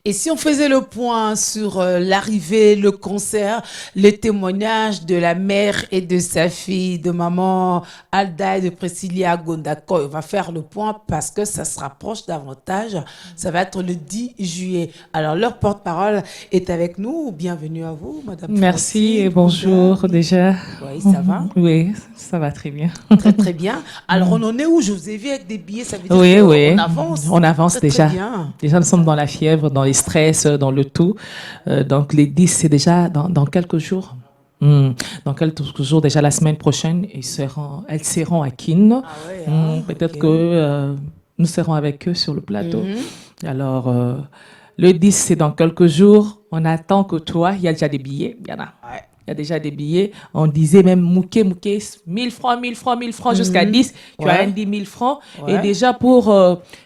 Et si on faisait le point sur l'arrivée, le concert, les témoignages de la mère et de sa fille, de maman Alda et de Priscilla Gondako, on va faire le point parce que ça se rapproche davantage. Ça va être le 10 juillet. Alors, leur porte-parole est avec nous. Bienvenue à vous, Madame Merci Francine. et bonjour déjà. Oui, ça va? Oui, ça va très bien. Très, très bien. Alors, on en est où? Je vous ai vu avec des billets, ça veut dire Oui, qu'on oui. avance. On avance Très, déjà. très bien. Déjà, nous sommes dans la fièvre, dans les stress, dans le tout. Donc, les 10, c'est déjà dans quelques jours. Dans quelques jours, déjà la semaine prochaine, elles seront à Kin. Ah ouais, Peut-être ok. que nous serons avec eux sur le plateau. Mhm. Alors, le 10, c'est dans quelques jours. On attend que toi, il y a déjà des billets. Il y en a. Ouais. Il y a déjà des billets. On disait même mouké, 1000 francs, 1000 francs, 1000 francs jusqu'à 10. Tu as Ouais. un 10 000 francs. Ouais. Et déjà pour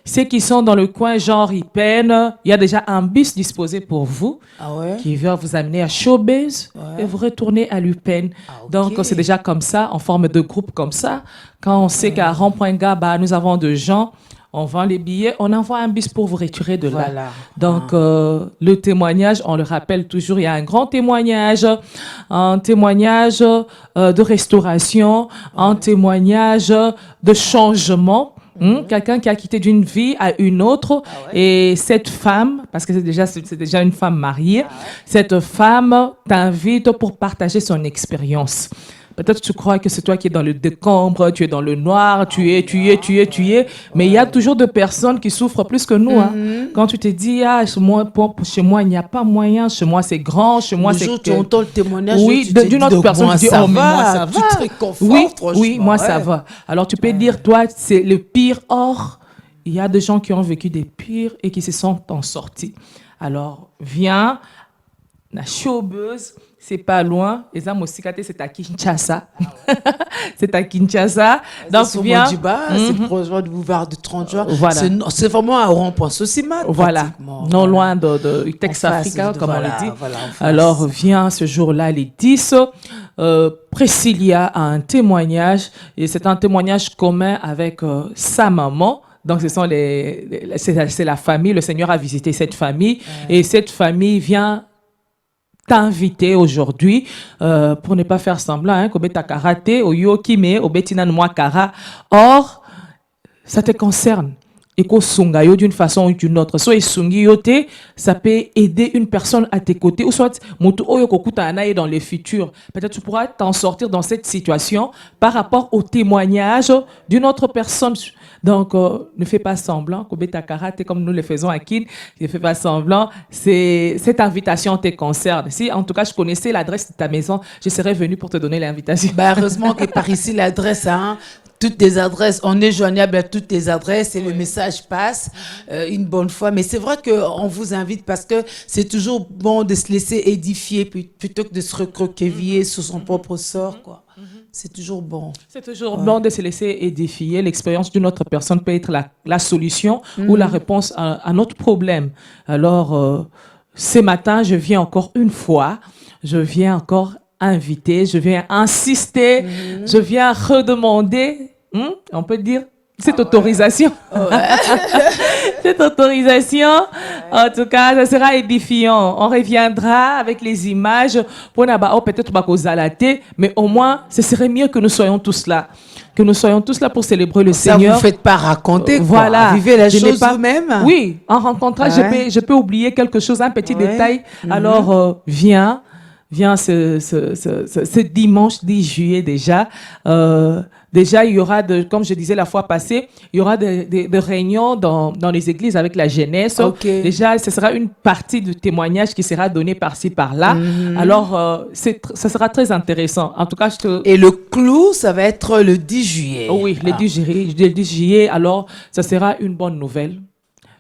ceux qui sont dans le coin, genre Ipen, il y a déjà un bus disposé pour vous Ah ouais. qui va vous amener à Showbiz et vous retourner à l'Upen. Ah, ok. Donc, c'est déjà comme ça, en forme de groupe comme ça. Quand on sait qu'à Rond.Ga, bah, nous avons de gens, on vend les billets, on envoie un bus pour vous retirer de là. Voilà. Donc, le témoignage, on le rappelle toujours, il y a un grand témoignage, un témoignage de restauration, un témoignage de changement. Quelqu'un qui a quitté d'une vie à une autre. Et cette femme, parce que c'est déjà une femme mariée, cette femme t'invite pour partager son expérience. Peut-être que tu crois que c'est toi qui es dans le décombre, tu es dans le noir, tu es. Mais il y a toujours des personnes qui souffrent plus que nous. Hein. Quand tu te dis, chez moi, il n'y a pas moyen, chez moi, c'est grand, chez moi, Le c'est... jour où tu entends le témoignage, Oui, tu te dis, d'une autre donc, personne, moi, tu dis, ça oh, mais va, moi, ça tu va. te réconfortes, Oui, franchement, moi, ça ouais. va. Alors, tu peux dire, toi, c'est le pire. Or, il y a des gens qui ont vécu des pires et qui se sont en sortis. Alors, viens, la Showbiz, c'est pas loin. Les âmes aussi, c'est à Kinshasa. C'est à Kinshasa. Donc, c'est viens. c'est proche du boulevard du 30 juin. Voilà. C'est vraiment à rond-point Sosimat, Voilà, pratiquement. non Voilà. loin de Tex En face Africa, de- comme voilà, on le dit. voilà, en face. Alors, viens ce jour-là, les 10. Priscilla a un témoignage, et c'est un témoignage commun avec sa maman. Donc, c'est la famille. Le Seigneur a visité cette famille, et cette famille vient t'inviter aujourd'hui pour ne pas faire semblant, hein, kobeta karaté, oyo kime, obetina kara. Or, ça te concerne. Et qu'on sunga yo d'une façon ou d'une autre. Soit sungi yote, ça peut aider une personne à tes côtés. Ou soit, moto oyo kokuta anaye dans le futur. Peut-être tu pourras t'en sortir dans cette situation par rapport au témoignage d'une autre personne. Donc, ne fais pas semblant. Kobeta karaté, comme nous le faisons à Kin, ne fais pas semblant. Cette invitation te concerne. Si, en tout cas, je connaissais l'adresse de ta maison, je serais venu pour te donner l'invitation. Bah, heureusement que par ici, l'adresse, hein, toutes les adresses, on est joignable à toutes les adresses et le message passe une bonne fois. Mais c'est vrai qu'on vous invite parce que c'est toujours bon de se laisser édifier plutôt que de se recroqueviller sur son propre sort, quoi. C'est toujours bon. C'est toujours bon de se laisser édifier. L'expérience d'une autre personne peut être la solution ou la réponse à notre problème. Alors, ce matin, je viens encore une fois, je viens encore inviter, je viens insister, je viens redemander, on peut dire, cette autorisation. Cette autorisation, en tout cas, ça sera édifiant. On reviendra avec les images pour peut-être pas cause mais au moins, ce serait mieux que nous soyons tous là. Que nous soyons tous là pour célébrer le Ça, Seigneur. vous ne faites pas raconter, quoi. Voilà. Vivez la Je n'ai chose pas- vous-même. Oui, en rencontrant, je peux oublier quelque chose, un petit Ouais. détail. Alors, viens ce dimanche 10 juillet déjà. Déjà, il y aura, comme je disais la fois passée, il y aura des réunions dans les églises avec la jeunesse. Ok. Déjà, ce sera une partie du témoignage qui sera donnée par-ci, par-là. Alors, ça sera très intéressant. En tout cas, Et le clou, ça va être le 10 juillet. Oh oui, le 10 juillet, alors ça sera une bonne nouvelle.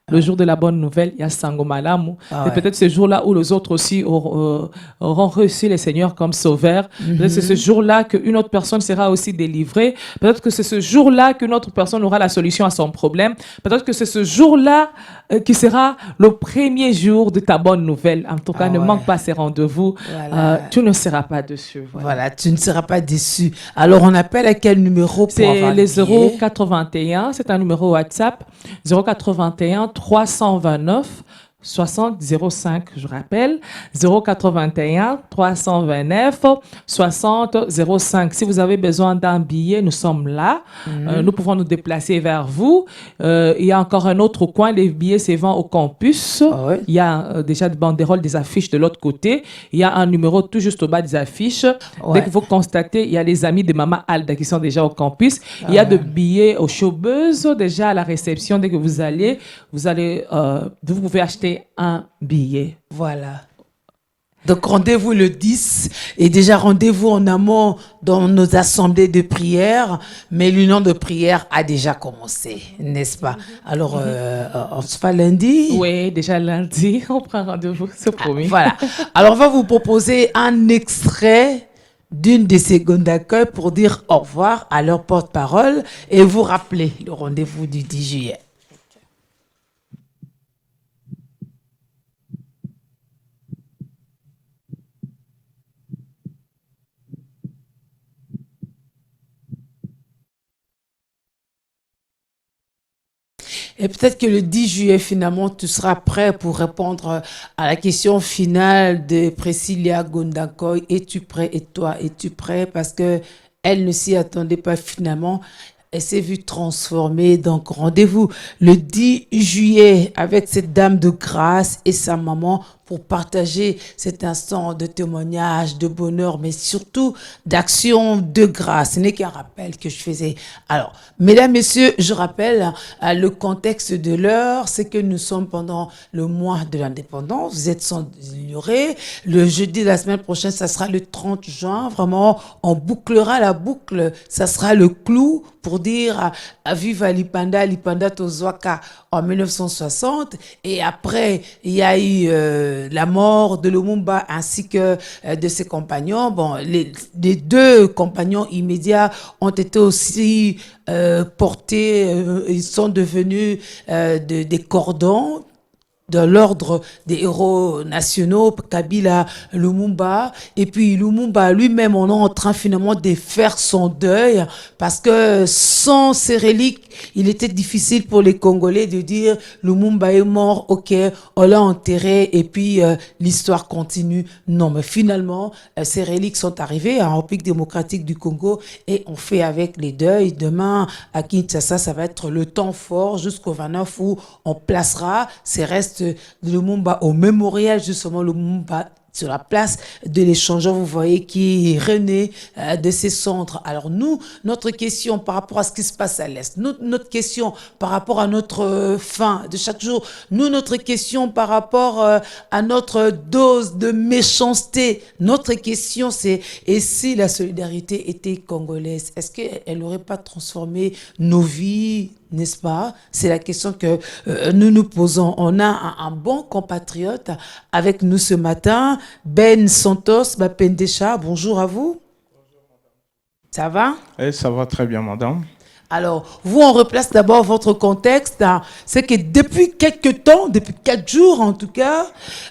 Le jour de la bonne nouvelle, il y a Sangomalamu. Et peut-être ce jour-là où les autres aussi auront reçu le Seigneur comme sauveur. Peut-être c'est ce jour-là qu'une autre personne sera aussi délivrée. Peut-être que c'est ce jour-là qu'une autre personne aura la solution à son problème. Peut-être que c'est ce jour-là qui sera le premier jour de ta bonne nouvelle. En tout cas, ne manque pas ces rendez-vous. Voilà. Tu ne seras pas déçu. Voilà, tu ne seras pas déçu. Alors, on appelle à quel numéro pour avoir C'est les le billet? 081, c'est un numéro WhatsApp, 081 329 60 05, je rappelle, 081 329 60 05. Si vous avez besoin d'un billet, nous sommes là. Nous pouvons nous déplacer vers vous. Il y a encore un autre coin, les billets se vendent au campus. Ah ouais. Il y a déjà des banderoles, des affiches de l'autre côté. Il y a un numéro tout juste au bas des affiches. Ouais. Dès que vous constatez, il y a les amis de Maman Alda qui sont déjà au campus. Il y a des billets aux showbuzz déjà à la réception. Dès que vous allez, vous pouvez acheter un billet. Voilà. Donc rendez-vous le 10 et déjà rendez-vous en amont dans nos assemblées de prière, mais l'union de prière a déjà commencé, n'est-ce pas? Alors on se fait lundi. Oui, déjà lundi, on prend rendez-vous, c'est promis. Voilà. Alors on va vous proposer un extrait d'une de ces gondes d'accueil pour dire au revoir à leur porte-parole et vous rappeler le rendez-vous du 10 juillet. Et peut-être que le 10 juillet, finalement, tu seras prêt pour répondre à la question finale de Priscilla Gondakoy. Es-tu prêt? Et toi, es-tu prêt? Parce que elle ne s'y attendait pas finalement. Elle s'est vue transformée. Donc, rendez-vous le 10 juillet avec cette dame de grâce et sa maman pour partager cet instant de témoignage, de bonheur, mais surtout d'action de grâce. Ce n'est qu'un rappel que je faisais. Alors, mesdames, messieurs, je rappelle le contexte de l'heure, c'est que nous sommes pendant le mois de l'indépendance. Vous êtes sans ignorer. Le jeudi de la semaine prochaine, ça sera le 30 juin. Vraiment, on bouclera la boucle. Ça sera le clou pour dire Viva Lipanda Tozwaka en 1960. Et après, il y a eu la mort de Lumumba ainsi que de ses compagnons. Bon, les deux compagnons immédiats ont été aussi portés, ils sont devenus des cordons de l'ordre des héros nationaux, Kabila, Lumumba, et puis Lumumba lui-même, on est en train finalement de faire son deuil, parce que sans ces reliques, il était difficile pour les Congolais de dire Lumumba est mort, ok, on l'a enterré, et puis l'histoire continue. Non, mais finalement, ces reliques sont arrivées en République démocratique du Congo, et on fait avec les deuils. Demain, à Kinshasa, ça va être le temps fort jusqu'au 29 où on placera ces restes de Lumumba au mémorial, justement Lumumba sur la place de l'échangeur, vous voyez, qui renaît de ses cendres. Alors nous, notre question par rapport à ce qui se passe à l'Est, notre question par rapport à notre faim de chaque jour, notre question par rapport à notre dose de méchanceté, notre question c'est, et si la solidarité était congolaise, est-ce qu'elle n'aurait pas transformé nos vies, n'est-ce pas? C'est la question que nous nous posons. On a un bon compatriote avec nous ce matin, Ben Santos Bapendesha. Bonjour à vous. Bonjour, madame. Ça va? Oui, ça va très bien, madame. Alors, vous, on replace d'abord votre contexte. C'est que depuis quelques temps, depuis 4 jours en tout cas,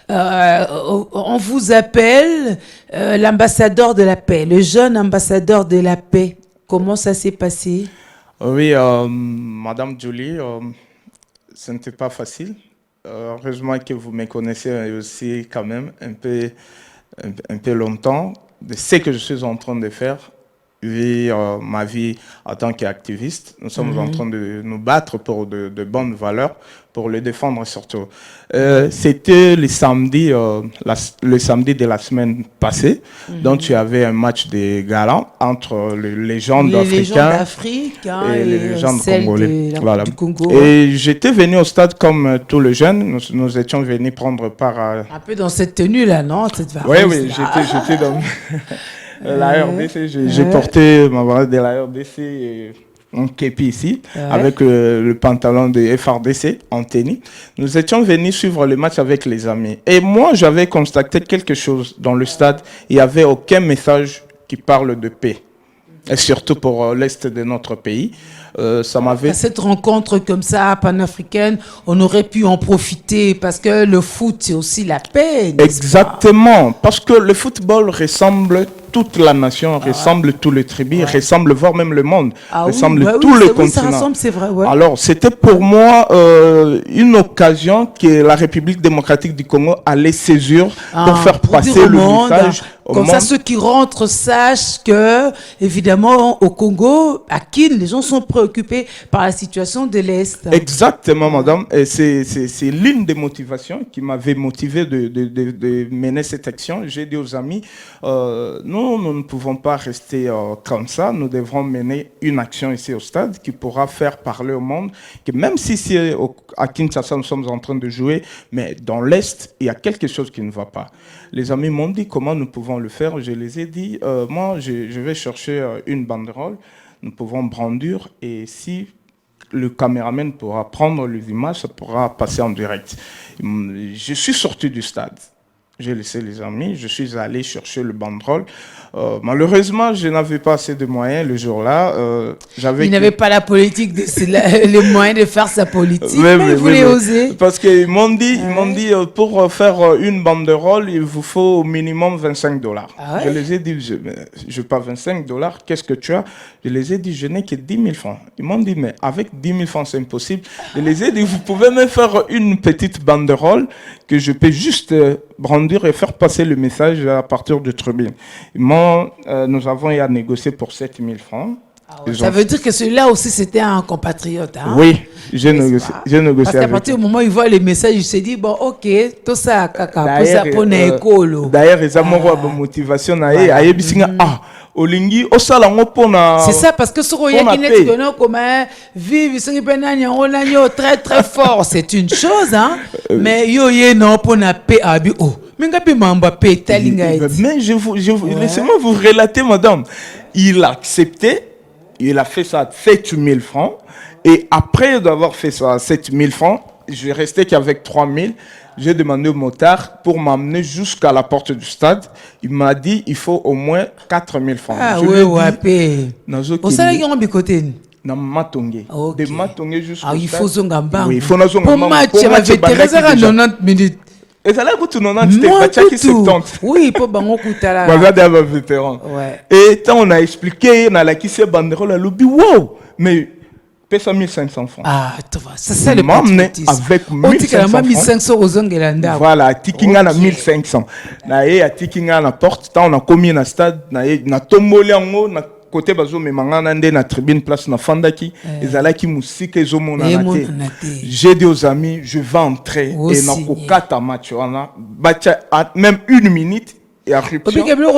on vous appelle l'ambassadeur de la paix, le jeune ambassadeur de la paix. Comment ça s'est passé? Oui, madame Julie, ce n'était pas facile. Heureusement que vous me connaissez aussi quand même un peu longtemps de ce que je suis en train de faire. Oui, ma vie en tant qu'activiste. Nous sommes en train de nous battre pour de bonnes valeurs, pour les défendre surtout. C'était le samedi de la semaine passée, donc il y avait un match de gala entre les légendes africaines, les légendes d'Afrique et les légendes congolaises. Du Congo. Et j'étais venu au stade comme tous les jeunes, nous étions venus prendre part à... Un peu dans cette tenue-là, non? Oui, j'étais dans... La RDC, j'ai porté ma valeur de la RDC et un képi ici, avec le pantalon de FRDC en tennis. Nous étions venus suivre le match avec les amis. Et moi, j'avais constaté quelque chose dans le stade. Il n'y avait aucun message qui parle de paix. Et surtout pour l'Est de notre pays. Ça m'avait... Cette rencontre comme ça, panafricaine, on aurait pu en profiter parce que le foot, c'est aussi la paix. Exactement. Parce que le football ressemble toute la nation, ressemble tout le tribu, ressemble voire même le monde, Ah ressemble oui, bah tout oui, le oui, ça continent. ressemble, c'est vrai, ouais. Alors, c'était pour moi une occasion que la République démocratique du Congo allait saisir pour faire pour passer dire au le monde, message au comme monde. ça, ceux qui rentrent sachent que, évidemment, au Congo, à Kin, les gens sont préoccupés par la situation de l'Est. Exactement, madame. Et c'est l'une des motivations qui m'avait motivé de mener cette action. J'ai dit aux amis, nous ne pouvons pas rester comme ça. Nous devrons mener une action ici au stade qui pourra faire parler au monde que même si à Kinshasa nous sommes en train de jouer, mais dans l'Est, il y a quelque chose qui ne va pas. Les amis m'ont dit comment nous pouvons le faire. Je les ai dit, moi, je vais chercher une banderole. Nous pouvons brandir et si le caméraman pourra prendre les images, ça pourra passer en direct. Je suis sorti du stade. J'ai laissé les amis, je suis allé chercher le banderole. Malheureusement, je n'avais pas assez de moyens le jour-là. Il n'avait pas la politique, les moyens de faire sa politique, mais il voulait oser. Parce qu'ils m'ont dit, pour faire une banderole, il vous faut au minimum $25. Ah ouais? Je les ai dit, je n'ai pas $25, qu'est-ce que tu as? Je les ai dit, je n'ai que 10 000 francs. Ils m'ont dit, mais avec 10 000 francs, c'est impossible. Je les ai dit, vous pouvez même faire une petite banderole que je peux juste brandir et faire passer le message à partir de tribune. Nous avons eu à négocier pour 7 000 francs. Ah ouais, ça veut dire que celui-là aussi, c'était un compatriote. Hein? Oui, j'ai négocié Parce qu'à partir du moment où il voit les messages, il s'est dit, bon, ok, tout ça, caca, pour ça, pour l'école. D'ailleurs, ils ont une motivation. Olingi, c'est ça, parce que ce qu'on vivre très très fort, c'est une chose, hein. Mais yo non pour na paix abi oh. Mais laissez-moi vous relater, madame. Il a accepté, il a fait ça à 7 000 francs. Et après d'avoir fait ça à 7 000 francs, je restais qu'avec 3 000. J'ai demandé au motard pour m'amener jusqu'à la porte du stade. Il m'a dit il faut au moins 4 000 francs. Ah oui, ouais. Au salaire, il y a un bicoté. Na matongé. Okay. De matongé jusqu'au stade. Ah, il faut zongamba. Oui, il faut zongamba. Pour match, il va faire 90 minutes. Et ça là, vous tout 90, c'était pas qui 70. Oui, pour bango koutala. Regardez un vétéran. Ouais. Et quand on a expliqué, on a la qui s'est banderole à l'objet, wow, mais paie 1500 francs. Ah, tu vois, c'est ça le patriotisme. Avec 1500 francs. Voilà, tikinga na 1500. Na e a tikinga na porte, tant on a commis na stade, na tomboli ango na côté bazo me mangana ndé na tribune place na fandaki, ezalaki musika ezomona na té. J'ai dit aux amis, je vais entrer et na kokata match wana, bacha même 1 minute. Et à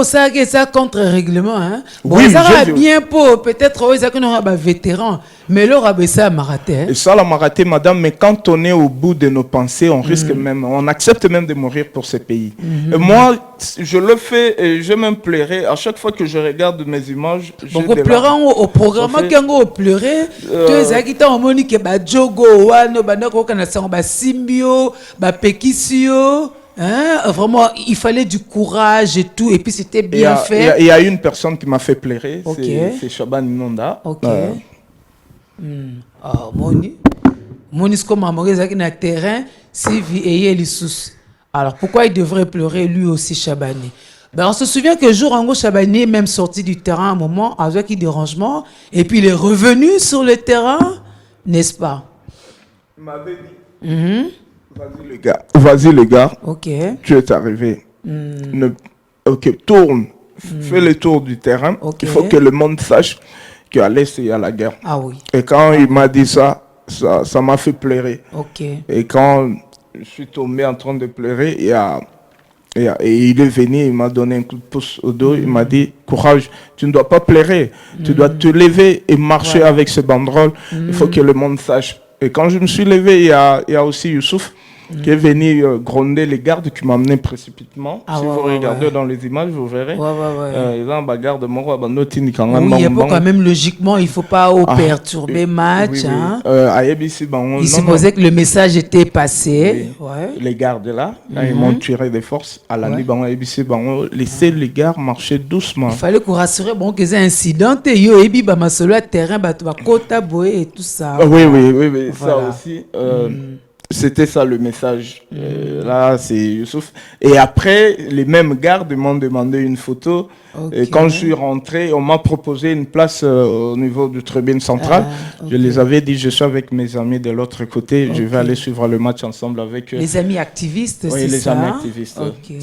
ça contre-règlement. Hein? Bon, Oui, ça va bien pour peut-être qu'ils n'auront pas vétéran, mais là, ça m'a raté. Et ça, la m'a raté, madame, mais quand on est au bout de nos pensées, on risque même, on accepte même de mourir pour ce pays. Et moi, je le fais et je même pleurer. À chaque fois que je regarde mes images, donc, on pleure au programme, on pleure. Tu es qui t'a emmené que Jogo, Wano, Banako, Kanassan, Simbio, Pekisio. Hein? Vraiment, il fallait du courage et tout, et puis c'était bien fait. Il y a une personne qui m'a fait pleurer, c'est Shaban Inonda. Ok. Moni, comme Amoré, qui na terrain, Sylvie et Elissus. Alors pourquoi il devrait pleurer lui aussi, Chabani? Ben, on se souvient que jour en gros, Chabani est même sorti du terrain à un moment avec un dérangement, et puis il est revenu sur le terrain, n'est-ce pas? Il m'avait dit. Vas-y les gars, ok. Tu es arrivé. Ok, tourne, fais le tour du terrain. Okay. Il faut que le monde sache qu'à l'Est, il y a la guerre. Ah oui. Et quand il m'a dit ça m'a fait pleurer. Ok. Et quand je suis tombé en train de pleurer, et il est venu, il m'a donné un coup de pouce au dos, il m'a dit, courage, tu ne dois pas pleurer, tu dois te lever et marcher avec ce banderole. Il faut que le monde sache. Et quand je me suis levé, il y a aussi Youssouf qui est venu gronder les gardes qui m'amenaient précipitamment. Si vous regardez dans les images, vous verrez. Ils ont un garde mort. Oui, quand même, logiquement, il ne faut pas perturber le match. Oui, hein. Il supposait que le message était passé. Oui. Ouais. Les gardes là, ils m'ont tiré des forces. À la laissez les gardes marcher doucement. Il fallait qu'on rassure que c'est un incident. Terrain, et tout ça. Oui, voilà. Ça aussi. C'était ça le message. Là, c'est Youssouf. Et après, les mêmes gardes m'ont demandé une photo. Okay. Et quand je suis rentré, on m'a proposé une place au niveau du tribune centrale. Okay. Je les avais dit, je suis avec mes amis de l'autre côté. Je vais aller suivre le match ensemble avec eux. Les amis activistes, oui, c'est ça? Oui, les amis activistes. Okay.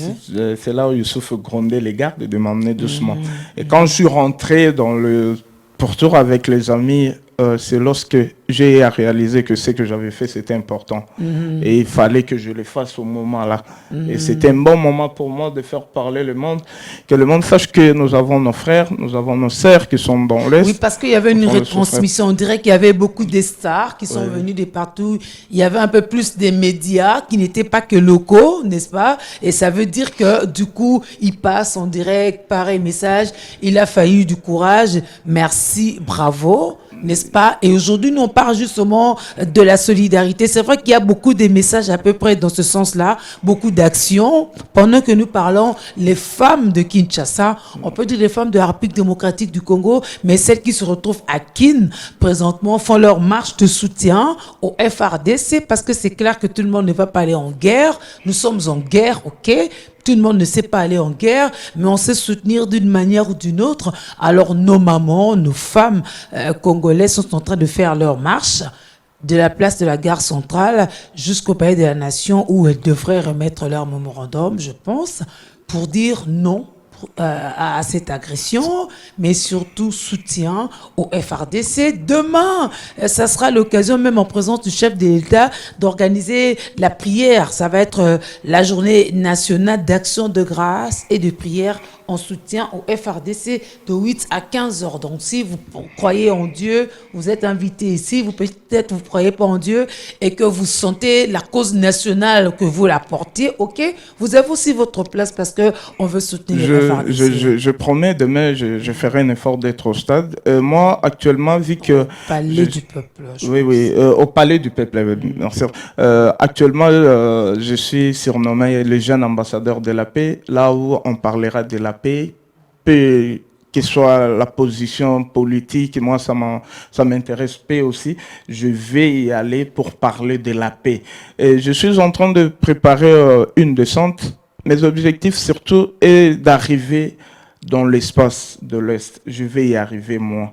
C'est là où Youssouf grondait les gardes de m'emmener doucement. Et quand je suis rentré dans le pourtour avec les amis, c'est lorsque j'ai réalisé que ce que j'avais fait, c'était important. Et il fallait que je le fasse au moment-là. Et c'était un bon moment pour moi de faire parler le monde, que le monde sache que nous avons nos frères, nous avons nos sœurs qui sont dans l'Est. Oui, parce qu'il y avait une retransmission. On dirait qu'il y avait beaucoup de stars qui sont venus de partout. Il y avait un peu plus des médias qui n'étaient pas que locaux, n'est-ce pas? Et ça veut dire que, du coup, ils passent en direct, pareil message. Il a fallu du courage. Merci, bravo. N'est-ce pas? Et aujourd'hui, nous, on parle justement de la solidarité. C'est vrai qu'il y a beaucoup de messages à peu près dans ce sens-là, beaucoup d'actions. Pendant que nous parlons, les femmes de Kinshasa, on peut dire les femmes de la République démocratique du Congo, mais celles qui se retrouvent à Kin, présentement, font leur marche de soutien au FRDC, parce que c'est clair que tout le monde ne va pas aller en guerre. Nous sommes en guerre, ok? Tout le monde ne sait pas aller en guerre, mais on sait soutenir d'une manière ou d'une autre. Alors nos mamans, nos femmes congolaises sont en train de faire leur marche de la place de la gare centrale jusqu'au palais de la Nation, où elles devraient remettre leur mémorandum, je pense, pour dire non à cette agression, mais surtout soutien au FRDC. Demain, ça sera l'occasion, même en présence du chef de l'État, d'organiser la prière. Ça va être la journée nationale d'action de grâce et de prière en soutien au FRDC de 8 à 15 heures. Donc, si vous croyez en Dieu, vous êtes invité ici, vous peut-être vous ne croyez pas en Dieu et que vous sentez la cause nationale que vous la portez, ok, vous avez aussi votre place parce que on veut soutenir le FRDC. Je promets, demain, je ferai un effort d'être au stade. Moi, actuellement, vu que... Au Palais du Peuple. Oui, au Palais du Peuple, bien sûr. Actuellement, je suis surnommé le jeune ambassadeur de la paix, là où on parlera de la paix, peu que soit la position politique, moi ça m'intéresse paix aussi, je vais y aller pour parler de la paix. Et je suis en train de préparer une descente. Mes objectifs surtout est d'arriver dans l'espace de l'Est. Je vais y arriver moi.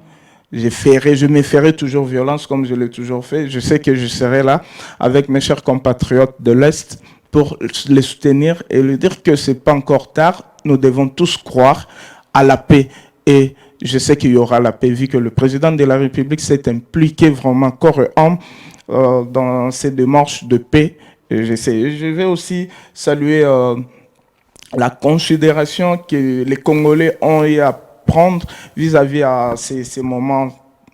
Je me ferai toujours violence comme je l'ai toujours fait. Je sais que je serai là avec mes chers compatriotes de l'Est pour les soutenir et leur dire que c'est pas encore tard. Nous devons tous croire à la paix. Et je sais qu'il y aura la paix, vu que le président de la République s'est impliqué vraiment corps et âme dans ces démarches de paix. Et je vais aussi saluer la considération que les Congolais ont eu à prendre vis-à-vis à ces moments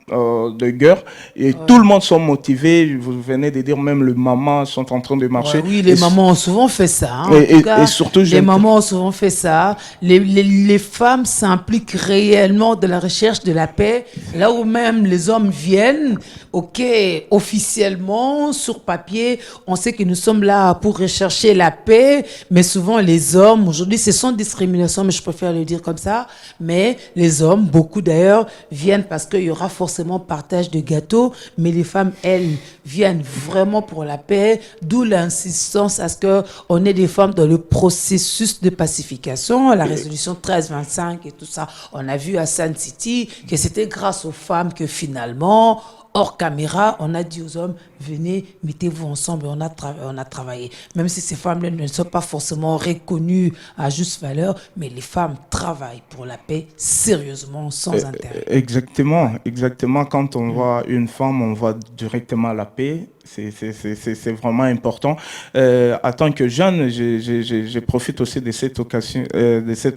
de guerre et tout le monde sont motivés. Vous venez de dire même les mamans sont en train de marcher. Oui, les mamans ont souvent fait ça. Hein. Et surtout, les mamans ont souvent fait ça. Les femmes s'impliquent réellement dans la recherche de la paix, là où même les hommes viennent. Ok, officiellement, sur papier, on sait que nous sommes là pour rechercher la paix, mais souvent les hommes, aujourd'hui, c'est sans discrimination, mais je préfère le dire comme ça, mais les hommes, beaucoup d'ailleurs, viennent parce qu'il y aura forcément partage de gâteaux, mais les femmes, elles, viennent vraiment pour la paix, d'où l'insistance à ce qu'on ait des femmes dans le processus de pacification, la résolution 1325 et tout ça. On a vu à Sun City que c'était grâce aux femmes que finalement, hors caméra, on a dit aux hommes, venez, mettez-vous ensemble, et on a travaillé. Même si ces femmes-là ne sont pas forcément reconnues à juste valeur, mais les femmes travaillent pour la paix sérieusement, sans intérêt. Exactement. Quand on voit une femme, on voit directement la paix. C'est vraiment important. En tant que jeune, je profite aussi de cette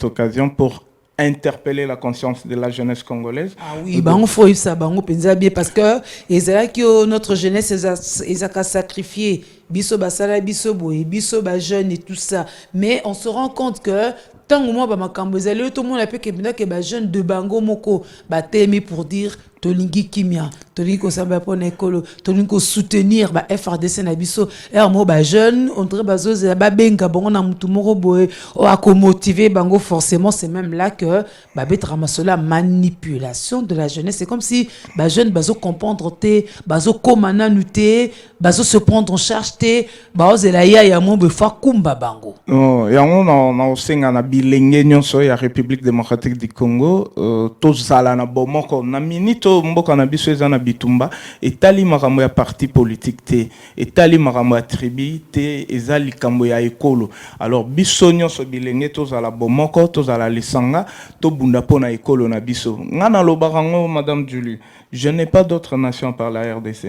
occasion pour interpeller la conscience de la jeunesse congolaise. Ah oui, on faut ça, on pense bien parce que notre jeunesse a sacrifié biso basala biso boy biso ba jeune et tout ça, mais on se rend compte que Tant moi ba makambo ezali tout le monde appelle que ba jeune de bango moko ba temi pour dire tolingi kimia tolingi ko samba pona ekolo tolingi ko soutenir ba FRDC na biso mo ba jeune on dirait bazo ba benga bongo na mutu moko boye o a ko motiver bango forcément c'est même là que ba betra masola manipulation de la jeunesse c'est comme si ba jeune bazo comprendre te bazo komana nuté bazo se prendre en charge te ba ozela ya mo be fa kumba bango yango na osenga na bilenge nyonso ya République démocratique du Congo tozala na bomoko na minute mboka na biso eza na bitumba etali makambo ya parti politique te etali makambo ya tribu te eza likambo ya ekolo alors biso nyonso bilenge tozala bomoko tozala lisanga tobunda pona ekolo na biso ngana lobarango madame Julie je n'ai pas d'autre nation par la RDC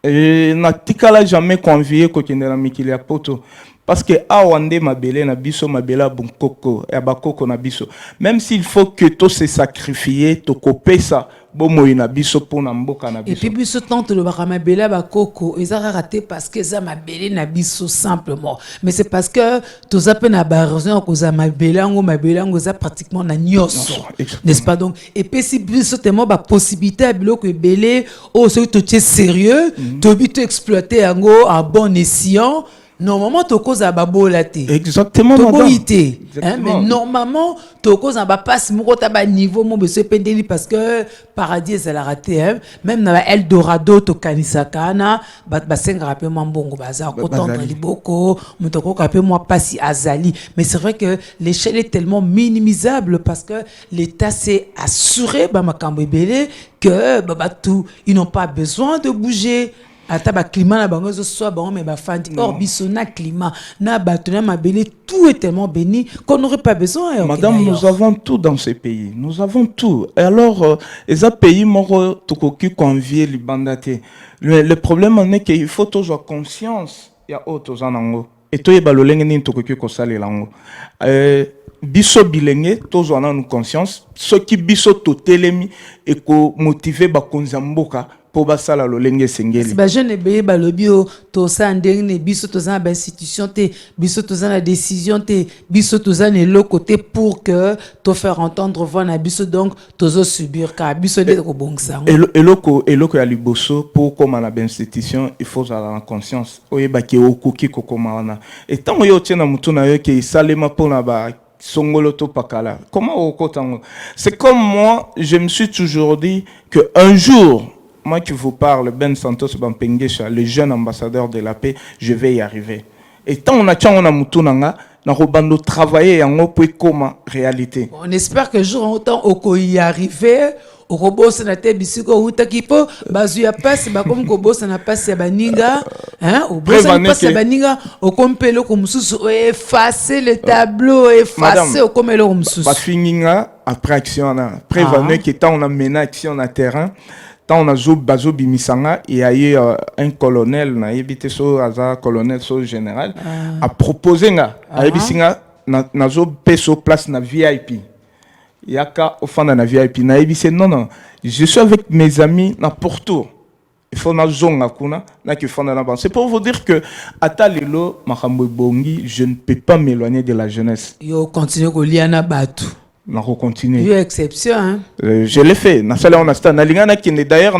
et na tikala jamais convié ko kendela mikili ya poto parce que awande mabele na biso mabela bunkoko ya bakoko na biso même s'il faut que to se sacrifier to kopesa bomo ina biso pona mboka na biso et puis biso tante le bakamabela bakoko ezara raté parce que ça mabele na biso simplement mais c'est parce que toza pe na ba raison ko za mabelango za pratiquement na nyoso n'est-ce pas donc et puis si biso tellement ba possibilité biloko ebele o so to tient sérieux to bito exploiter yango en bon escient. Normalement, tu causes à babolate. Exactement, madame. Mais normalement, tu causes à passe à niveau mon monsieur pendeli parce que paradis c'est la raté même dans Eldorado to kanisakana ba senga rappel mambongo bazar kotendre liboko mutoko rappel moi passi azali mais c'est vrai que l'échelle est tellement minimisable parce que l'état s'est assuré ba makambo ebele que tout ils n'ont pas besoin de bouger. Ata climat na bango soit bon mais ba fandi or biso na climat na batona mabele tout est tellement béni qu'on n'aurait pas besoin. Madame, nous avons tout dans ce pays. Nous avons tout. Et alors les pays moro tokoki convier libandate. Le problème est qu'il faut toujours conscience ya autres anango et to yeba lolenge ni tokoki ko sale lango. Biso bilenge toujours na conscience ce qui biso to telemi et ko motiver ba konzamboka pour basala lolenge sengeli ba jeune ebe ba lobio to sa ndenge biso to za ba institution te biso to za na décision te biso to za ne lo côté pour que to faire entendre voix na biso donc to zo subir ka biso de ko bongsa eloko ya liboso pour comme na ba institution il faut avoir en conscience oyeba ke okoki ko komana et tant yo tiena mutu na yo ke salema pona ba songoloto pakala comment okotango c'est comme moi je me suis toujours dit que un jour moi qui vous parle, Ben Santos Bampengesha, le jeune ambassadeur de la paix, je vais y arriver. Et tant on a mutunanga, na robando travailler en pour comme réalité. On espère que jour en temps on y arriver. Au robot sénateur bisiko utakipo bazu ya passe ba comme ko bossa na passe ya baninga au bossa na passe ya baninga au kompelo ko mususu effacer le tableau effacer au komelo mususu ba fininga après action na prévenir que tant on a mené action na terrain. Tant on a bazo bimisanga il y a eu un colonel na yebite so aza colonel so général a proposé nga a yebisinga na zo peso place na VIP yaka ofanda na VIP na yebise non je suis avec mes amis na Porto il faut na zonga kuna na ki fanda na ban c'est pour vous dire que atalelo makambo bongi je ne peux pas m'éloigner de la jeunesse yo continue ko liana batu. On va continuer. Il y a exception. Hein? Je l'ai fait. D'ailleurs,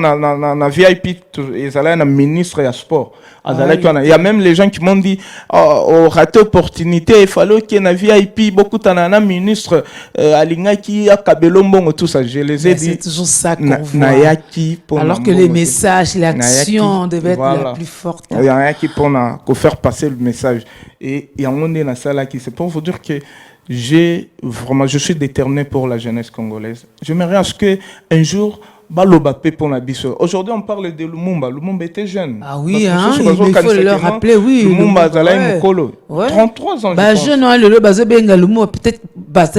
na VIP, ils allaient un ministre et sport. Il y a même les gens qui m'ont dit, oh, raté opportunité, il fallait qu'il y ait un VIP, beaucoup de ministre, qui a Kabelombo, tout ça. Je les ai dit. C'est toujours ça qu'on voit. Alors que les messages, l'action devaient être la plus forte. Il y a qui pour faire passer le message. Et il y a un monde dans la salle qui c'est pour vous dire que je suis déterminé pour la jeunesse congolaise. J'aimerais à ce que un jour Balobapé pour la biso. Aujourd'hui, on parle de Lumumba. Lumumba était jeune. Ah oui, hein, il faut le rappeler, oui. Lumumba, Zalaï Mokolo. 33 ans. Jeune, le Bazobenga Lumumba, peut-être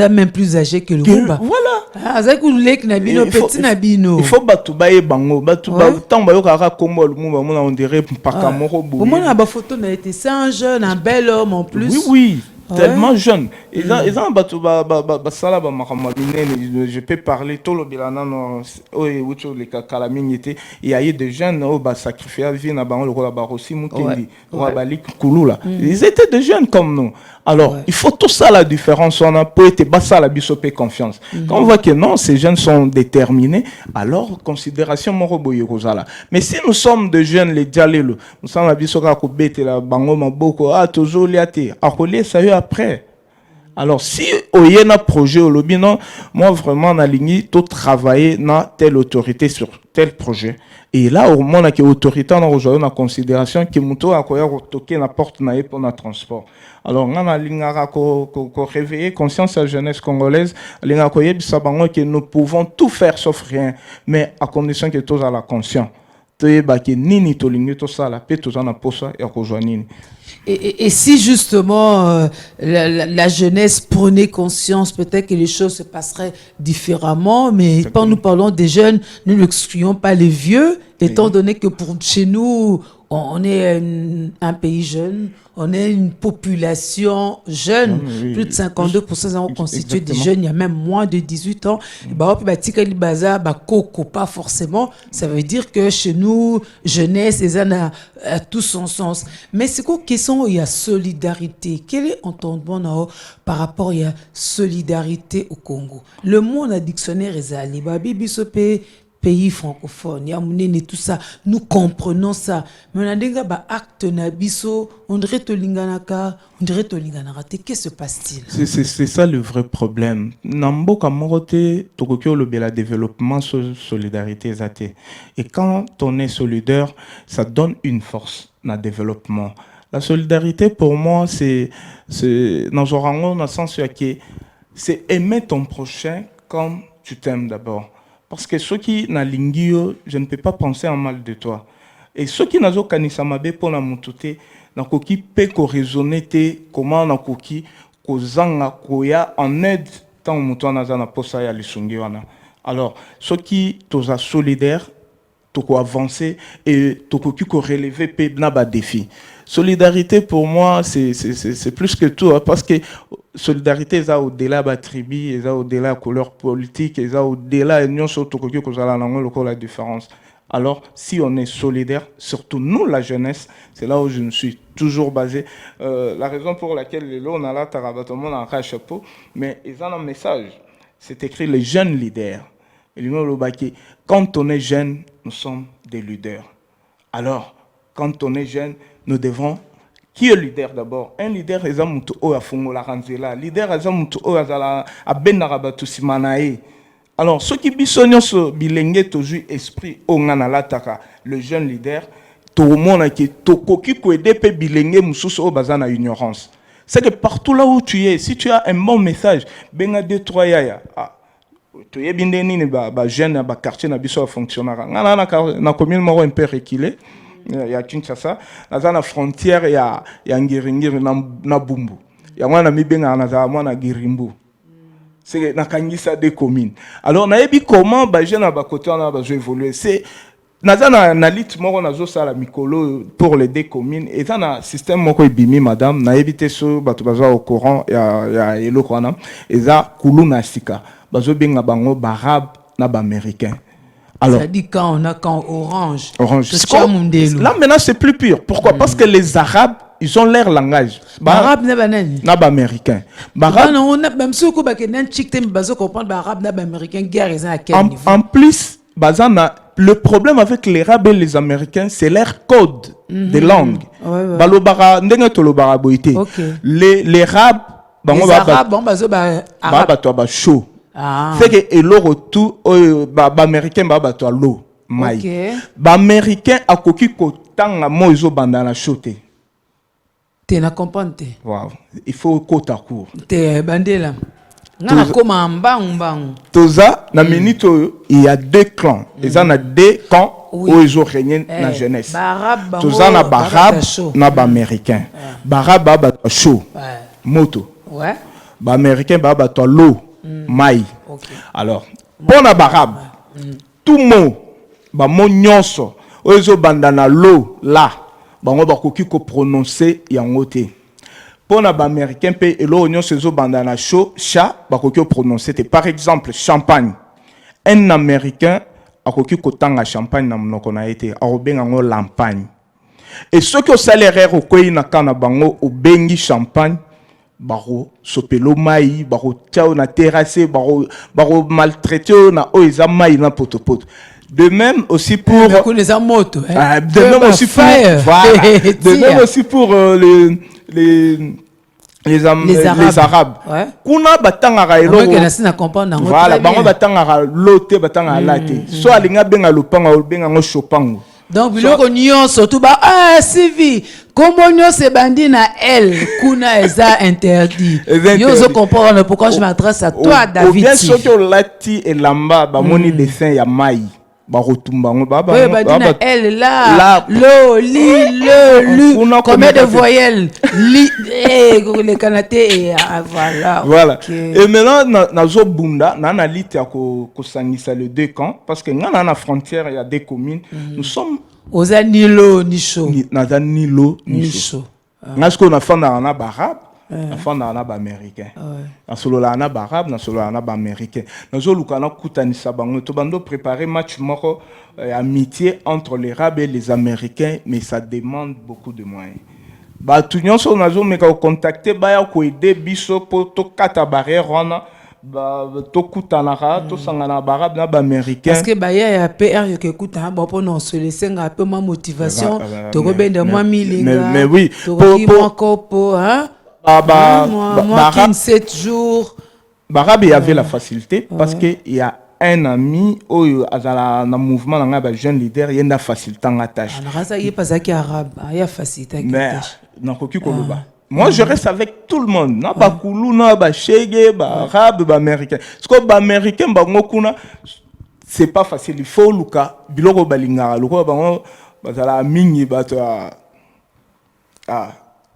même plus âgé que Lumumba. Voilà. Ah, ça coule que Nabino, petit Nabino. Il faut Batoubaye Bango. Batoubaye, tant Bayokara Kombo, Lumumba, on dirait Pakamoro. Au moins, la photo n'a été un jeune, un bel homme en plus. Oui, tellement jeune. Je peux parler tout le bilan il y a eu des jeunes qui sacrifié la vie ils étaient des jeunes comme nous. Alors, il faut tout ça la différence. On a peut être bassa la bisopé confiance. Quand on voit que non, ces jeunes sont déterminés, alors considération moroboye rosala. Mais si nous sommes des jeunes, les dialelo, nous sommes la bisoka kubete la bango maboko, toujours liate, à relier ça y après. Alors, si il y a un projet au lobby, non, moi vraiment, on a ligné tout travailler dans telle autorité sur tel projet. Et là, au moment où l'autorité a rejoint en considération que Mouto a toqué la porte pour le transport. Alors, on a réveiller conscience de la jeunesse congolaise, que nous pouvons tout faire sauf rien, mais à condition que tous à la conscience. Et si justement la jeunesse prenait conscience, peut-être que les choses se passeraient différemment, mais quand nous parlons des jeunes, nous n'excluons pas les vieux, étant donné que chez nous, on est un pays jeune, on est une population jeune, plus de 52% sont constitués des jeunes, il y a même moins de 18 ans. Pas forcément, ça veut dire que chez nous, jeunesse, ça a tout son sens. Mais c'est quoi question, il y a solidarité. Quel est entendement par rapport à la solidarité au Congo? Le mot dans le dictionnaire est allé, pays francophone, et tout ça, nous comprenons ça. Mais on a des actes nabiso, on dirait to linganaka, on dirait to linganarate. Qu'est-ce qui se passe-t-il? C'est ça le vrai problème. Nambo kamorote tokokyo le bela développement solidarité zate. Et quand on est solidaire, ça donne une force dans le développement. La solidarité pour moi c'est dans le sens que c'est aimer ton prochain comme tu t'aimes d'abord. Parce que ceux qui n'ont pas je ne peux pas penser en mal de toi. Et ceux qui n'ont pas kanisa pour la montée, n'a koki peut raisonner comment n'a koki kozanga koya en aide tant muto na za na posa ya lisungi wana. Alors ceux qui sont solidaires, toko avancer et toko ki ko relever pe na ba défi. Solidarité pour moi c'est plus que tout hein, parce que solidarité ça au-delà de la tribu, ça au-delà de la couleur politique, ça au-delà de l'union surtout que la différence. Alors si on est solidaire, surtout nous la jeunesse, c'est là où je me suis toujours basé. La raison pour laquelle on a là tarabatement en un chapeau, mais ils ont un message. C'est écrit les jeunes leaders. Quand on est jeune, nous sommes des leaders. Alors quand on est jeune, nous devons. Qui est leader d'abord? Un leader est un moutou a fongo la ranzela. Leader est un moutou a benarabatu simanae. Alors ceux qui bisogno so bilenge toujours esprit o ngana lataka le jeune leader tout le monde qui tokoki ko aider pe bilenge mususu o bazana ignorance. C'est que partout là où tu es, si tu as un bon message, benga 2-3 yaya. Tu es bien ni ba jeune ba quartier na biso fonctionnaire. Ngana na commune moro un peu reculé. Il y a Kinshasa, dans la frontière il y a Ngiringiri na Bumbu. Il y a mwana mibenga na mwana Girimbu. C'est na Kangisa des communes. Alors na yebi comment ba jeune ba côté on a besoin évoluer. C'est na lit moko na zo sala mikolo pour les deux communes et dans un système moko ibimi madame na yebité so bato baza au courant ya eloko wana eza kuluna sika. Bazo benga bango barab na ba américain. Alors, ça dit quand orange. Là maintenant c'est plus pur. Pourquoi? Parce que les Arabes ils ont leur langage. Arabe na banani. Na ba américain. En plus, bazana le problème avec les Arabes et les Américains, c'est leur code de langue. Balobara ndenge tolobara boité. Les Arabes les Arabes ba chaud. C'est que l'eau tout américain ba to l'eau mai ba américain akoki ko tanga moizo bandana choté te na comprendre. Wow, il faut kota court te bandela ngana koma mbang toza na minito il y a deux clans ils en a deux camps où ils ont régné na jeunesse toza na barab na ba américain barab ba chaud moto ba américain ba to l'eau Maï. Alors, bon abarab, tout mot, ba mot nyonso, ozo bandana lo la, ba ngo ba koki ko prononcer yangote. Pour les Américains, et l'Union se zo bandana chaud, chat, bakoki prononcer. Par exemple, champagne. Un Américain a koki kotanga champagne na monoko na été, a obengango lampagne. Et ceux qui ont salaire au koyi na kana bango au bengi champagne, baro sopelo mai, baro tiao na terrasse, baro maltraité na oiza mai na potopoto. De même aussi pour les amotos, hein? De même aussi pour voilà, de même aussi pour les Arabes. Ouais. Kuna batanga elo. Voilà, bango batanga lote batanga late. So alinga benga lopanga benga ngo chopango. Donc biloko nyonso tout ba Sylvie, comment nous se bandi na elle kuna eza interdit. Yo comprendre pourquoi je m'adresse à toi David. Bien sûr que lati et lamba ba moni dessin ya mai. Elle là, lo, li, le, combien de voyelles, li, les canatés et voilà. Voilà. Okay. Et maintenant, nazo bunda, nana lit ya ko sangisa les deux camps parce que nana na frontière il y a des communes. Nous sommes aux Nilo Nicho. Nada Nilo Nicho. Est-ce qu'on a fait na barabe? La fin d'un américain. Dans solo la na barabe, dans solo la na américain. Dans solo kana kutani sabango to bando préparer match moko amitié entre les Arabes et les Américains, mais ça demande beaucoup de moyens. Ba tout nyonso nazo meka contacter ba ya ko aider biso pour to kata barrière wana ba to kutanaka to sangana barabe na ba américain. Parce que ba ya PR yo ke kuta ba pour non se laisser un peu ma motivation to go benda moi milinga. Mais oui, pour hein. Moi, 7 jours. Barabe y avait la facilité parce qu'il y a un ami au mouvement dans jeune leader, il y a une facilité en tâche. Il n'y a pas arabe, il y a facilité. Mais moi je reste avec tout le monde. Na ba koulou, na ba chege, ba arabe, ba américain. Ce que ba américain ba ngokuna c'est pas facile. Il faut luka biloko balingara, luko ba bazala mingi bato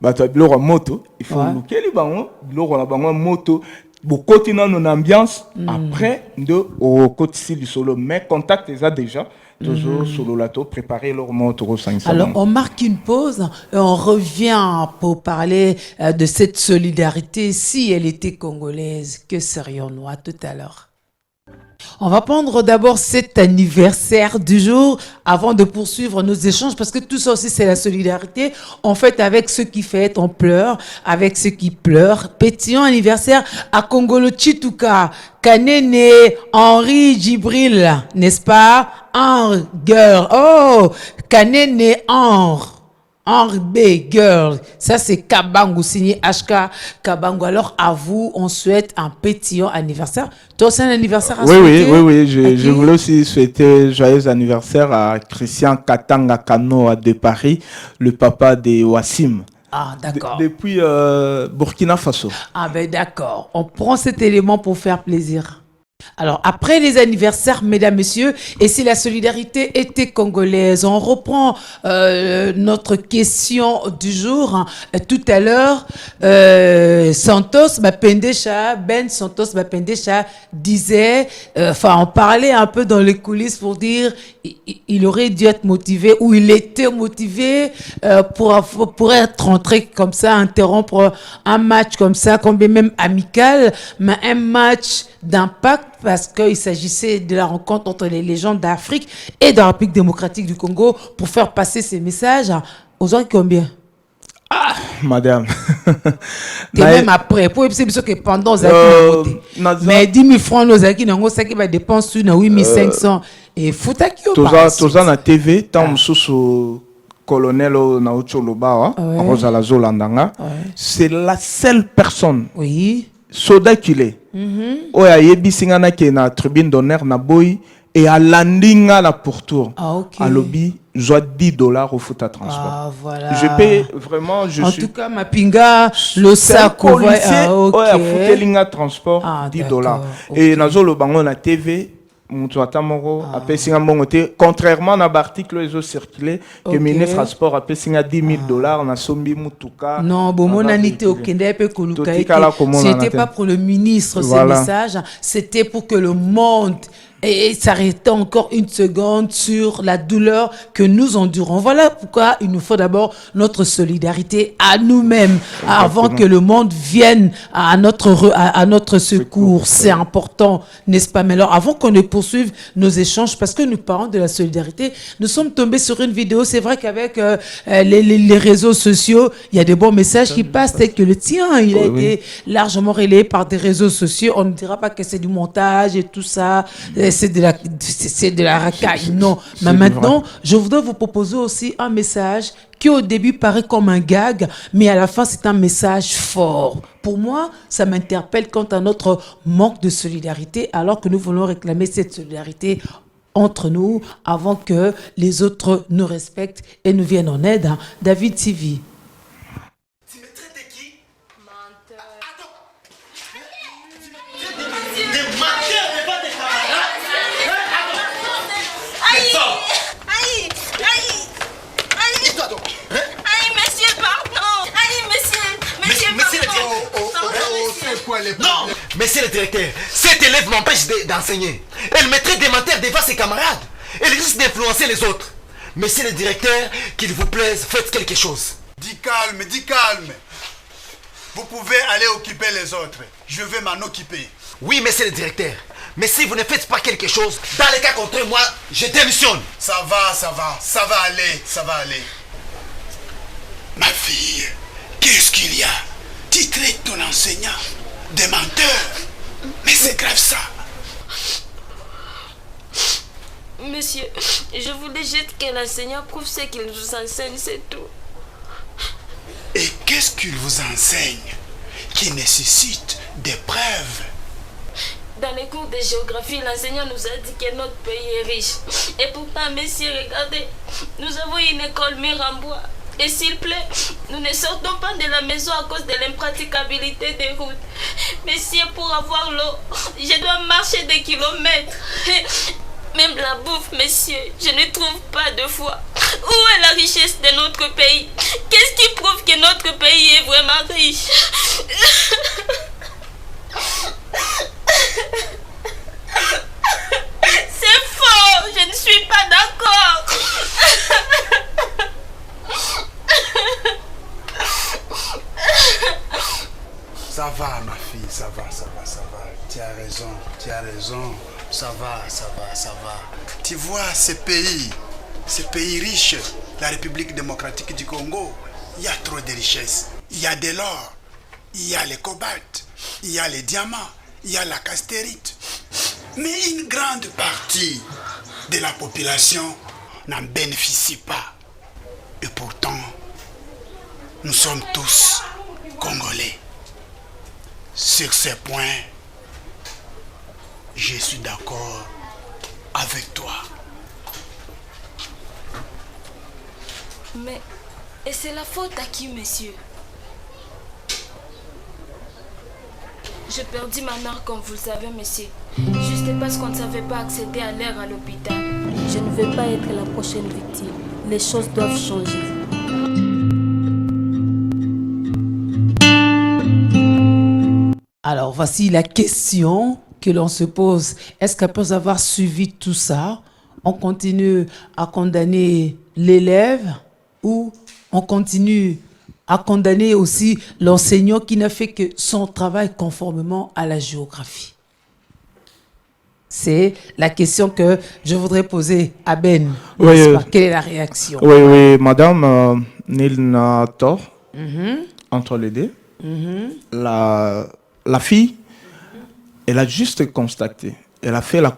bato biloko moto, il faut luka li bango biloko na bango moto. Beaucoup de ambiance après de au côté du solo, mais contact les a déjà toujours solo lato préparer leur moto au 500. Alors on marque une pause et on revient pour parler de cette solidarité si elle était congolaise. Que serions-nous à tout à l'heure? On va prendre d'abord cet anniversaire du jour avant de poursuivre nos échanges parce que tout ça aussi c'est la solidarité. On fête avec ceux qui fêtent, on pleure avec ceux qui pleurent. Pétillant anniversaire à Kongolo Chituka, Kanene, Henri Djibril, n'est-ce pas? Henri Girl. Oh, Kanene Henri. Henri B. Girl, ça c'est Kabango, signé HK Kabango. Alors à vous, on souhaite un pétillant anniversaire. Toi, c'est un anniversaire à souhaiter? Oui. Je voulais aussi souhaiter joyeux anniversaire à Christian Katanga Kano de Paris, le papa de Wassim. Ah, d'accord. Depuis Burkina Faso. Ah, ben d'accord. On prend cet élément pour faire plaisir. Alors, après les anniversaires, mesdames, messieurs, et si la solidarité était congolaise, on reprend notre question du jour. Tout à l'heure, Santos Bapendesha, Ben Santos Bapendesha disait, on parlait un peu dans les coulisses pour dire il aurait dû être motivé ou il était motivé pour être rentré comme ça, interrompre un match comme ça, combien même amical, mais un match d'impact parce qu'il s'agissait de la rencontre entre les légendes d'Afrique et de la République démocratique du Congo pour faire passer ces messages aux gens combien? Ah, madame. Et même après, pour essayer que pendant mais 10 000 francs, nos acquis, ça qui va dépenser 8 500 et fouta qui au pas. Tous na TV, tant sous colonel Naocholoba, Rosa Zolandanga, c'est la seule personne. Oui. Soda qu'il est. Oya yebi singana qui na tribune d'honneur na boy et à landinga la pourtour. Ah ok. À lobby, je dois $10 au foot à transport. Ah voilà. Je paye vraiment. En tout cas, ma pinga, le sac, policier, à foutelinga transport, $10. Et nazo le bango na TV. Contrairement à l'article qui a circulé, que le ministre des Sports a payé $10,000 na sombi mutuka. Non, bon, mon anité au Kenya peut c'était pas pour le ministre ce message, c'était pour que le monde et s'arrêter encore une seconde sur la douleur que nous endurons. Voilà pourquoi il nous faut d'abord notre solidarité à nous-mêmes avant que le monde vienne à notre secours. C'est important, n'est-ce pas? Mais alors, avant qu'on ne poursuive nos échanges, parce que nous parlons de la solidarité, nous sommes tombés sur une vidéo. C'est vrai qu'avec les réseaux sociaux, il y a des bons messages qui passent, tel que le tien, il a été largement relayé par des réseaux sociaux. On ne dira pas que c'est du montage et tout ça, c'est de la racaille. Non, mais maintenant, je voudrais vous proposer aussi un message qui au début paraît comme un gag, mais à la fin, c'est un message fort. Pour moi, ça m'interpelle quant à notre manque de solidarité, alors que nous voulons réclamer cette solidarité entre nous avant que les autres nous respectent et nous viennent en aide. David TV. Tu me traites de qui? Menteur. Attends. Des menteurs devant des camarades? Aïe! Sors. Aïe! Aïe! Aïe! Et toi donc? Aïe, monsieur, pardon! Aïe, monsieur, Monsieur le pardon! Non, monsieur le directeur, cet élève m'empêche d'enseigner. Elle me traite de menteur devant ses camarades. Elle risque d'influencer les autres. Monsieur le directeur, qu'il vous plaise, faites quelque chose. Dis calme, dis calme. Vous pouvez aller occuper les autres. Je vais m'en occuper. Oui, monsieur le directeur. Mais si vous ne faites pas quelque chose, dans les cas contre moi, je démissionne. Ça va aller. Ma fille, qu'est-ce qu'il y a? Tu traites ton enseignant de menteur. Mais c'est grave ça. Monsieur, je voulais juste que l'enseignant prouve ce qu'il nous enseigne, c'est tout. Et qu'est-ce qu'il vous enseigne qui nécessite des preuves? Dans les cours de géographie, l'enseignant nous a dit que notre pays est riche. Et pourtant, messieurs, regardez, nous avons une école mur en bois. Et s'il plaît, nous ne sortons pas de la maison à cause de l'impraticabilité des routes. Messieurs, pour avoir l'eau, je dois marcher des kilomètres. Même la bouffe, messieurs, je ne trouve pas de foi. Où est la richesse de notre pays? Qu'est-ce qui prouve que notre pays est vraiment riche? C'est faux, je ne suis pas d'accord. Ça va, ma fille, ça va. Tu as raison. Ça va. Tu vois, ce pays riche, la République démocratique du Congo, il y a trop de richesses. Il y a de l'or, il y a le cobalt, il y a les diamants, il y a la castérite. Mais une grande partie de la population n'en bénéficie pas. Et pourtant, nous sommes tous Congolais. Sur ce point, je suis d'accord avec toi. Mais, et c'est la faute à qui, monsieur? J'ai perdu ma mère, comme vous le savez, monsieur. Juste parce qu'on ne savait pas accéder à l'air à l'hôpital. Je ne veux pas être la prochaine victime. Les choses doivent changer. Alors, voici la question que l'on se pose. Est-ce qu'après avoir suivi tout ça, on continue à condamner l'élève ou on continue à condamner aussi l'enseignant qui n'a fait que son travail conformément à la géographie? C'est la question que je voudrais poser à Ben. Oui, Quelle est la réaction? Oui, madame, nul n'a tort entre les deux. La fille, elle a juste constaté. Elle a fait la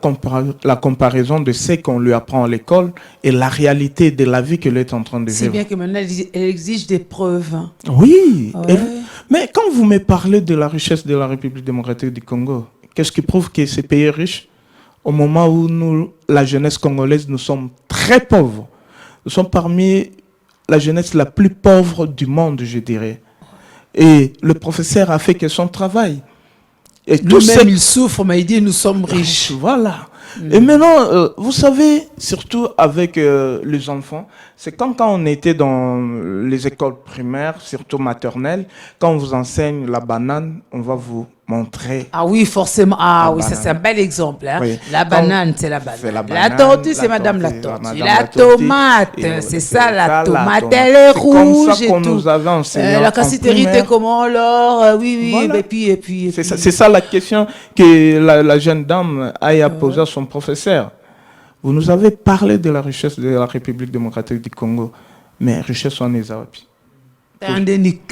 comparaison de ce qu'on lui apprend à l'école et la réalité de la vie qu'elle est en train de vivre. C'est bien que maintenant, elle exige des preuves. Oui. Ouais. Mais quand vous me parlez de la richesse de la République démocratique du Congo, qu'est-ce qui prouve que ce pays est riche? Au moment où nous, la jeunesse congolaise, nous sommes très pauvres. Nous sommes parmi la jeunesse la plus pauvre du monde, je dirais. Et le professeur a fait que son travail. Et Lui-même, il souffre, mais il dit nous sommes riches. Voilà. Et maintenant, vous savez, surtout avec les enfants, C'est quand on était dans les écoles primaires, surtout maternelles, quand on vous enseigne la banane, on va vous montrer. Ah oui, forcément. Ah La oui, ça banane. c'est un bel exemple. Hein. Oui. La banane, c'est la banane. C'est la La banane, tortue, c'est la madame la tortue, tortue. madame La la tortue. tomate, Et c'est ça la la tomate. tomate. Elle est C'est comme rouge ça et qu'on tout. nous avait enseigné La en cassitérité, primaire. comment alors oui, oui, Voilà. et puis. C'est ça la question que la jeune dame a posée à son professeur. Vous nous avez parlé de la richesse de la République démocratique du Congo, mais richesse en Ezawapi.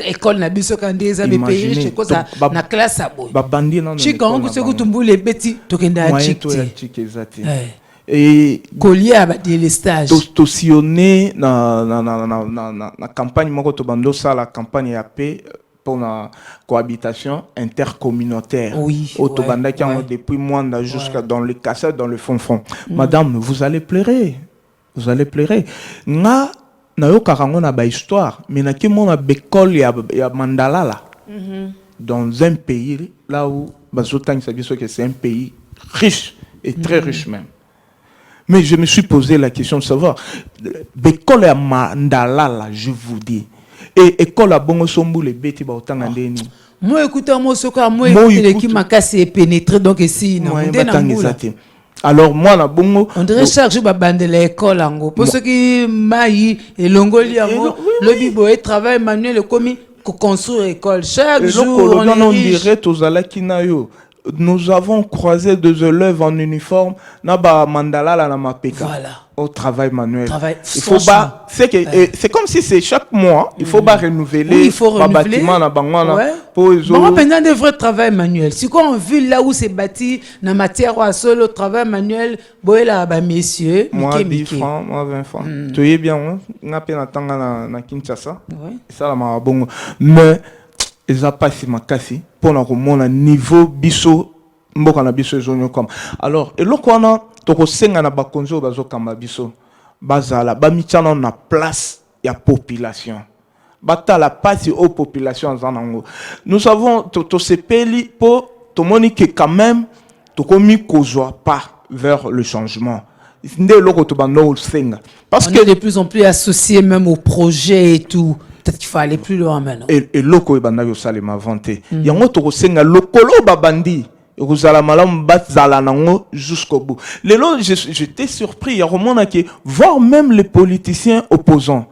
École na biso quand des amis pays riches quoi ça na classe à boy. Babandi non. Chikangu c'est que tumbule beti tokenda chikti. Et collier à les stages. to sillonner na campagne moko to bando ça la campagne à paix pour la cohabitation intercommunautaire. Oui. Au Tobanda qui ont depuis Mwanda jusqu'à dans le Kassa, dans le fond. Madame, vous allez pleurer. Vous allez pleurer. Nga na yo karango na ba histoire, mais na ki mona bekol ya Mandala là. Dans un pays là où bazotang sabi que c'est un pays riche et très riche même. Mais je me suis posé la question de savoir bekol ya Mandala là, je vous dis. Et école à bongo sombu les bêtis ba otanga ndeni. Moi écoutez moi ce que moi écoutez qui m'a cassé pénétré donc ici non alors moi na bongo on dirait chaque jour ba bande l'école ango pour ceux qui maï et longoli ango le bibo et travail manuel commis ko construire école chaque jour on dirait aux alaki na yo. Nous avons croisé deux élèves en uniforme na ba mandala la na mapeka. Voilà. Au travail manuel. Il faut pas c'est comme si c'est chaque mois, il faut pas renouveler. Oui, il faut renouveler. Bâtiment na bangwana pour pendant de vrais travail manuel. Si quoi on vit là où c'est bâti na matière ou à solo travail manuel, boy là ba messieurs, moi 10 francs, moi 20 francs. Tu es bien on a peine tanga na Kinshasa. Ça la ma bongo. Mais ils a pas si makasi pour na komona niveau biso mboka na biso ezonyo comme. Alors et lokwana toko senga na bakonzo bazo kamba biso bazala ba mitana na place ya population bata la passe aux populations zanango. Nous avons to sepeli pour to monique quand même to komi kozwa pas vers le changement. Parce que de plus en plus associé même au projet et tout. Peut-être qu'il faut aller plus loin maintenant. Et loko ebanda yo salema vanté. Yango to senga lokolo babandi. Jusqu'au bout. J'étais surpris. Il y a un qui voir même les politiciens opposants.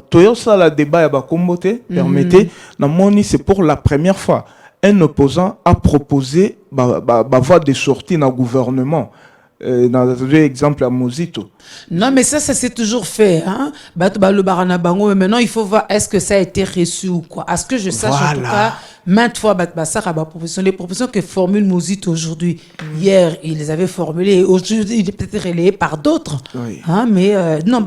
Toyosa la débat à Kombote, permettez, c'est pour la première fois. Un opposant a proposé voie de sortie dans le gouvernement. Dans l'exemple à Mozito. Non, mais ça s'est toujours fait. Hein? Maintenant, il faut voir est-ce que ça a été reçu ou quoi. À ce que je sache, en tout cas, maintes fois, les propositions que formule Mozito aujourd'hui, hier, il les avait formulées, et aujourd'hui, il est peut-être relayé par d'autres. Oui. Hein? Mais non,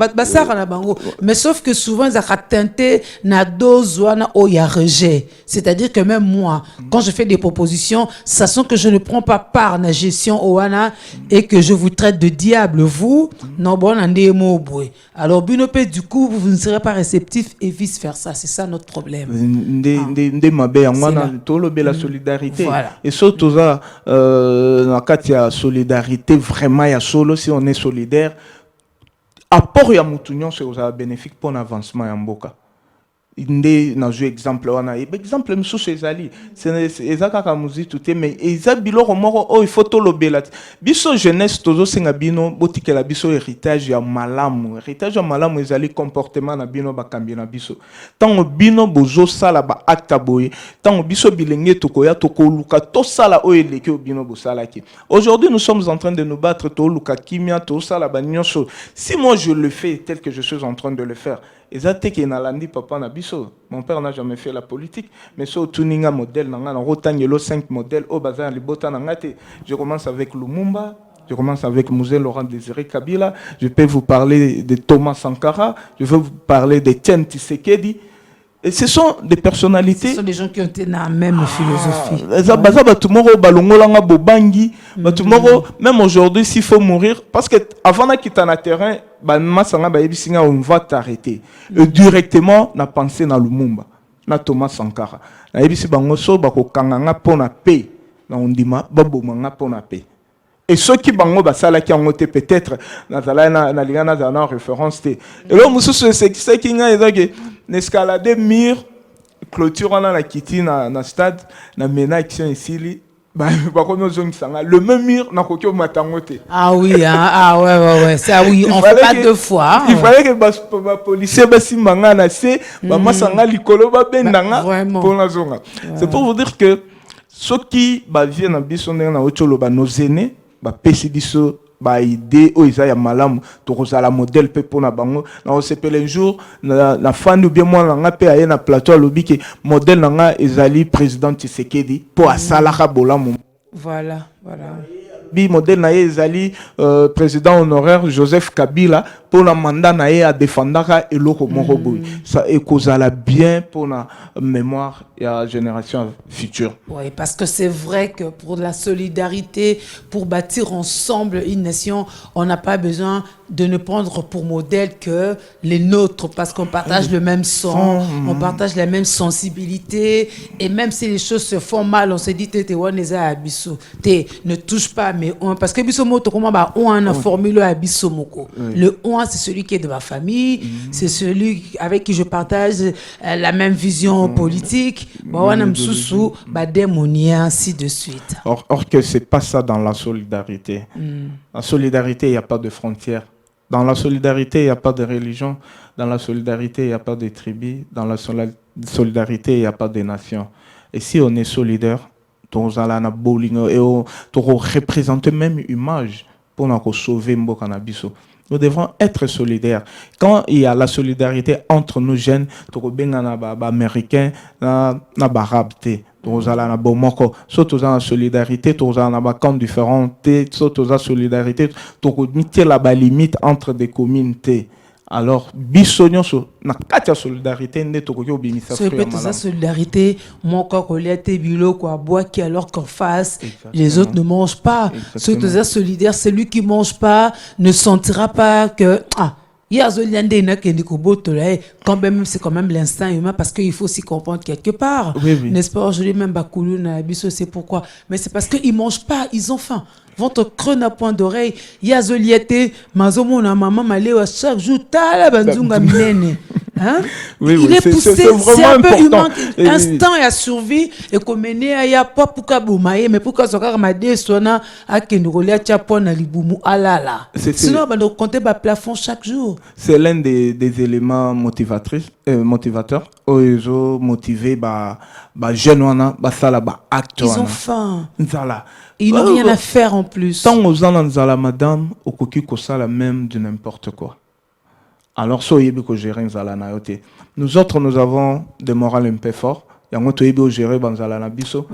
mais sauf que souvent, ils ont tenté na dose où il y a rejet. C'est-à-dire que même moi, quand je fais des propositions, sachant que je ne prends pas part à la gestion Oana et que je vous traite de diable, vous, non, bon, alors, du coup, vous ne serez pas réceptif et vice-versa. C'est ça notre problème. La solidarité. Voilà. Et surtout, dans le cas de solidarité, vraiment, il y a solo, si on est solidaire, apport ya mutunyon, c'est bénéfique pour l'avancement en Mboka. Inde na jeu exemple wana exemple msusu ezali ezaka ka muzitu te mais ezabilo moko il faut to lobela biso jeunesse tozo senga bino botikela biso héritage ya malamu ezali comportement na bino bakambi na biso tango bino bozo sala ba acte boye tango biso bilenge tokoya tokoluka to sala o eleki bino bosalaki. Aujourd'hui nous sommes en train de nous battre to luka kimia to sala ba nyonso. Si moi je le fais tel que je suis en train de le faire, mon père n'a jamais fait la politique, mais sur tuninga modèle, on 5 modèles au bazar libota nangate. Je commence avec Lumumba, je commence avec Mouzé Laurent Désiré Kabila, je peux vous parler de Thomas Sankara, je veux vous parler de Tien Tshisekedi. Et ce sont des personnalités. Ce sont des gens qui ont été dans la même philosophie. Même aujourd'hui, s'il faut mourir, parce que avant de quitter le terrain, on va t'arrêter. Et directement, on a pensé dans Lumumba, dans Thomas Sankara. On a pensé dans paix. On dit Et ceux qui bango basala qui ont été peut-être na lingana za na référence té. Et là mususu c'est qui nga ezaki escalader mur clôture on a la kiti na stade na mena action ici le même mur n'a qu'aucun matango té. Ah oui ah ouais ça oui on fait pas deux fois. Il fallait que les policiers basi manga na se ba masanga likolo ba bendanga pour la zone. C'est pour vous dire que ceux qui viennent en biso na otolo ba nos aînés ba pesi biso ba idée o isa ya malamu to kozala modèle pe pona bango na o sepele un jour na fan ou bien moi nga pe aye na plateau lobi ke modèle nga ezali président Tshisekedi po asala ka bolamu. Voilà Bi modèle na ezali président honoraire Joseph Kabila pour la mandat na a défendaka eloko moko boy ça ekozala bien pour la mémoire et la génération future. Oui, parce que c'est vrai que pour la solidarité, pour bâtir ensemble une nation, on n'a pas besoin de ne prendre pour modèle que les nôtres, parce qu'on partage le même sang, on partage la même sensibilité, et même si les choses se font mal, on se dit ne touche pas mais on, parce que bisomoto comment bah on a une formule à bisomoko. Le on c'est celui qui est de ma famille, c'est celui avec qui je partage la même vision politique. Ainsi de suite. Or que c'est pas ça dans la solidarité. En solidarité, il n'y a pas de frontières. Dans la solidarité, il n'y a pas de religion. Dans la solidarité, il n'y a pas de tribus. Dans la solidarité, il n'y a pas de nations. Et si on est solidaire, on représente même une image pour nous sauver Mbokanabiso. Nous devons être solidaires. Quand il y a la solidarité entre nous jeunes, américains, arabes, surtout dans la solidarité, dans la camp différents, surtout dans la solidarité, la limite entre des communautés. Alors, bisogno na kati solidarité ne tokoki obimisa frère. C'est peut-être ça solidarité, mon cocolette bilo quoi bois qui alors qu'en face les autres ne mangent pas. Surtout ça solidaire, celui qui mange pas ne sentira pas que quand même c'est quand même l'instinct humain parce qu'il faut s'y comprendre quelque part. Oui. N'est-ce pas? Je dis même Bakoulou na biso c'est pourquoi. Mais c'est parce qu'ils mangent pas, ils ont faim. Ventre creux na point d'oreille, Yazoliete, mazomo na maman maléwa chaque jour tala banzunga minene. Hein? Il est poussé, c'est un peu humain, instinct et à survie et comme il y a pas pour kaboumaye mais pourquoi ça car ma sona a kenrolé à chapon à libumu alala. Sinon on doit compter bas plafond chaque jour. C'est l'un des éléments motivateurs. Ils ont motivé jeunes wana sala acte. Ils ont faim. Nzala. Ils n'ont rien à faire en plus. Tant aux gens nzala madame au koki kosala même de n'importe quoi. Alors, nous autres, nous avons des morales un peu forts. Il y a un peu de gérer Banzala na biso.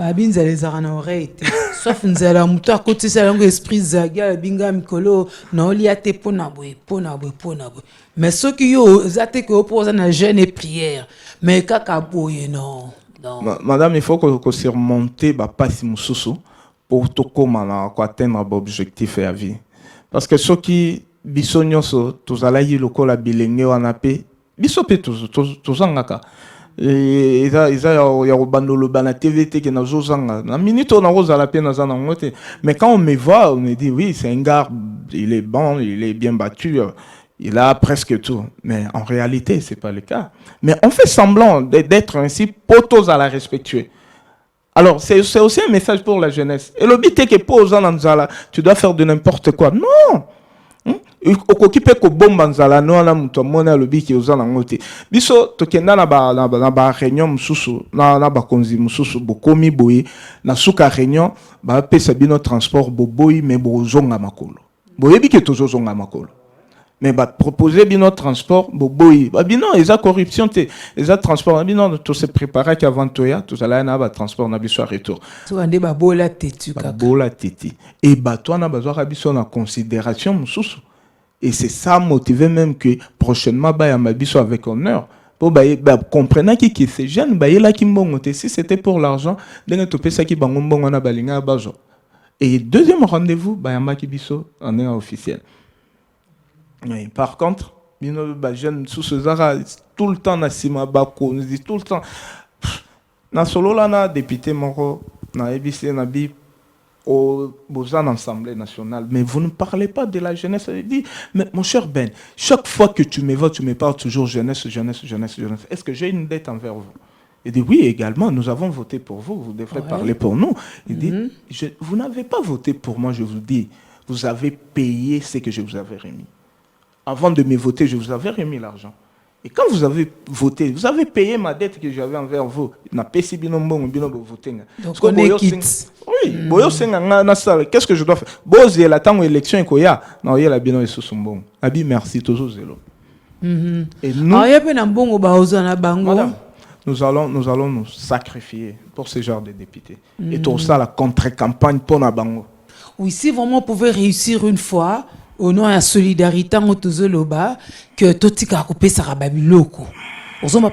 Sauf nous allons à côté de l'esprit Zaga, Binga Mikolo, non, il y a des ponaboué. Mais ceux qui ont été opposés à la jeûne et prière, mais kakaboué, non. Madame, il faut qu'on surmonte pas si moussou pour atteindre l'objectif et la vie. Parce que ceux qui biso nyonso tozala yi lokola bilenge wana pe biso pe tozangaka eza ya kobandolo bana TV te ke nazozanga na minute na kozala pe naza na ngote mais quand on me voit on me dit oui c'est un gars il est bon il est bien battu il a presque tout mais en réalité c'est pas le cas mais on fait semblant d'être ainsi pour tous à la respectuer. Alors, c'est aussi un message pour la jeunesse. Et le but est que pour aux gens, tu dois faire de n'importe quoi. Non! Okokipe ko bomba nzala no na muto mona lobi ki ozana ngote biso tokenda na ba réunion mususu na ba konzi mususu bokomi boye na suka réunion ba pesa bino transport boboyi me bozonga makolo boyebi ke tozozonga makolo mais ba proposer bino transport boboyi ba bino eza corruption te eza transport bino to se préparer qu'avant toya to sala na ba transport na biso retour to ande ba bola tetu kaka bola teti et ba to na bazwa biso na considération mususu. Et c'est ça motivé même que prochainement, il y a ma biso avec honneur. Pour comprendre qui c'est jeune, si c'était pour l'argent, et deuxième rendez-vous, il y a ma biso en est officiel. Oui, par contre, jeune sous ce zara tout le temps na sima bako, nous dit tout le temps. Na solo là na député moro na EBC na bi au Assemblée nationale, mais vous ne parlez pas de la jeunesse. Il dit, mais mon cher Ben, chaque fois que tu me vois, tu me parles toujours jeunesse. Est-ce que j'ai une dette envers vous? Il dit, oui, également, nous avons voté pour vous, vous devrez parler pour nous. Il dit, vous n'avez pas voté pour moi, je vous dis, vous avez payé ce que je vous avais remis. Avant de me voter, je vous avais remis l'argent. Et quand vous avez voté, vous avez payé ma dette que j'avais envers vous. Donc on est quitte. Oui, qu'est-ce que je dois faire? Bozi la temps élection et koya. Non, il y a la bino et sous son bon. Abi merci toujours zélo. Et nous, madame, nous allons nous sacrifier pour ce genre de députés. Et tout ça la contre-campagne pour na bango. Oui, si vraiment on pouvait réussir une fois au nom de la solidarité en Tozoloba, que Totika a coupé Sarababiloko.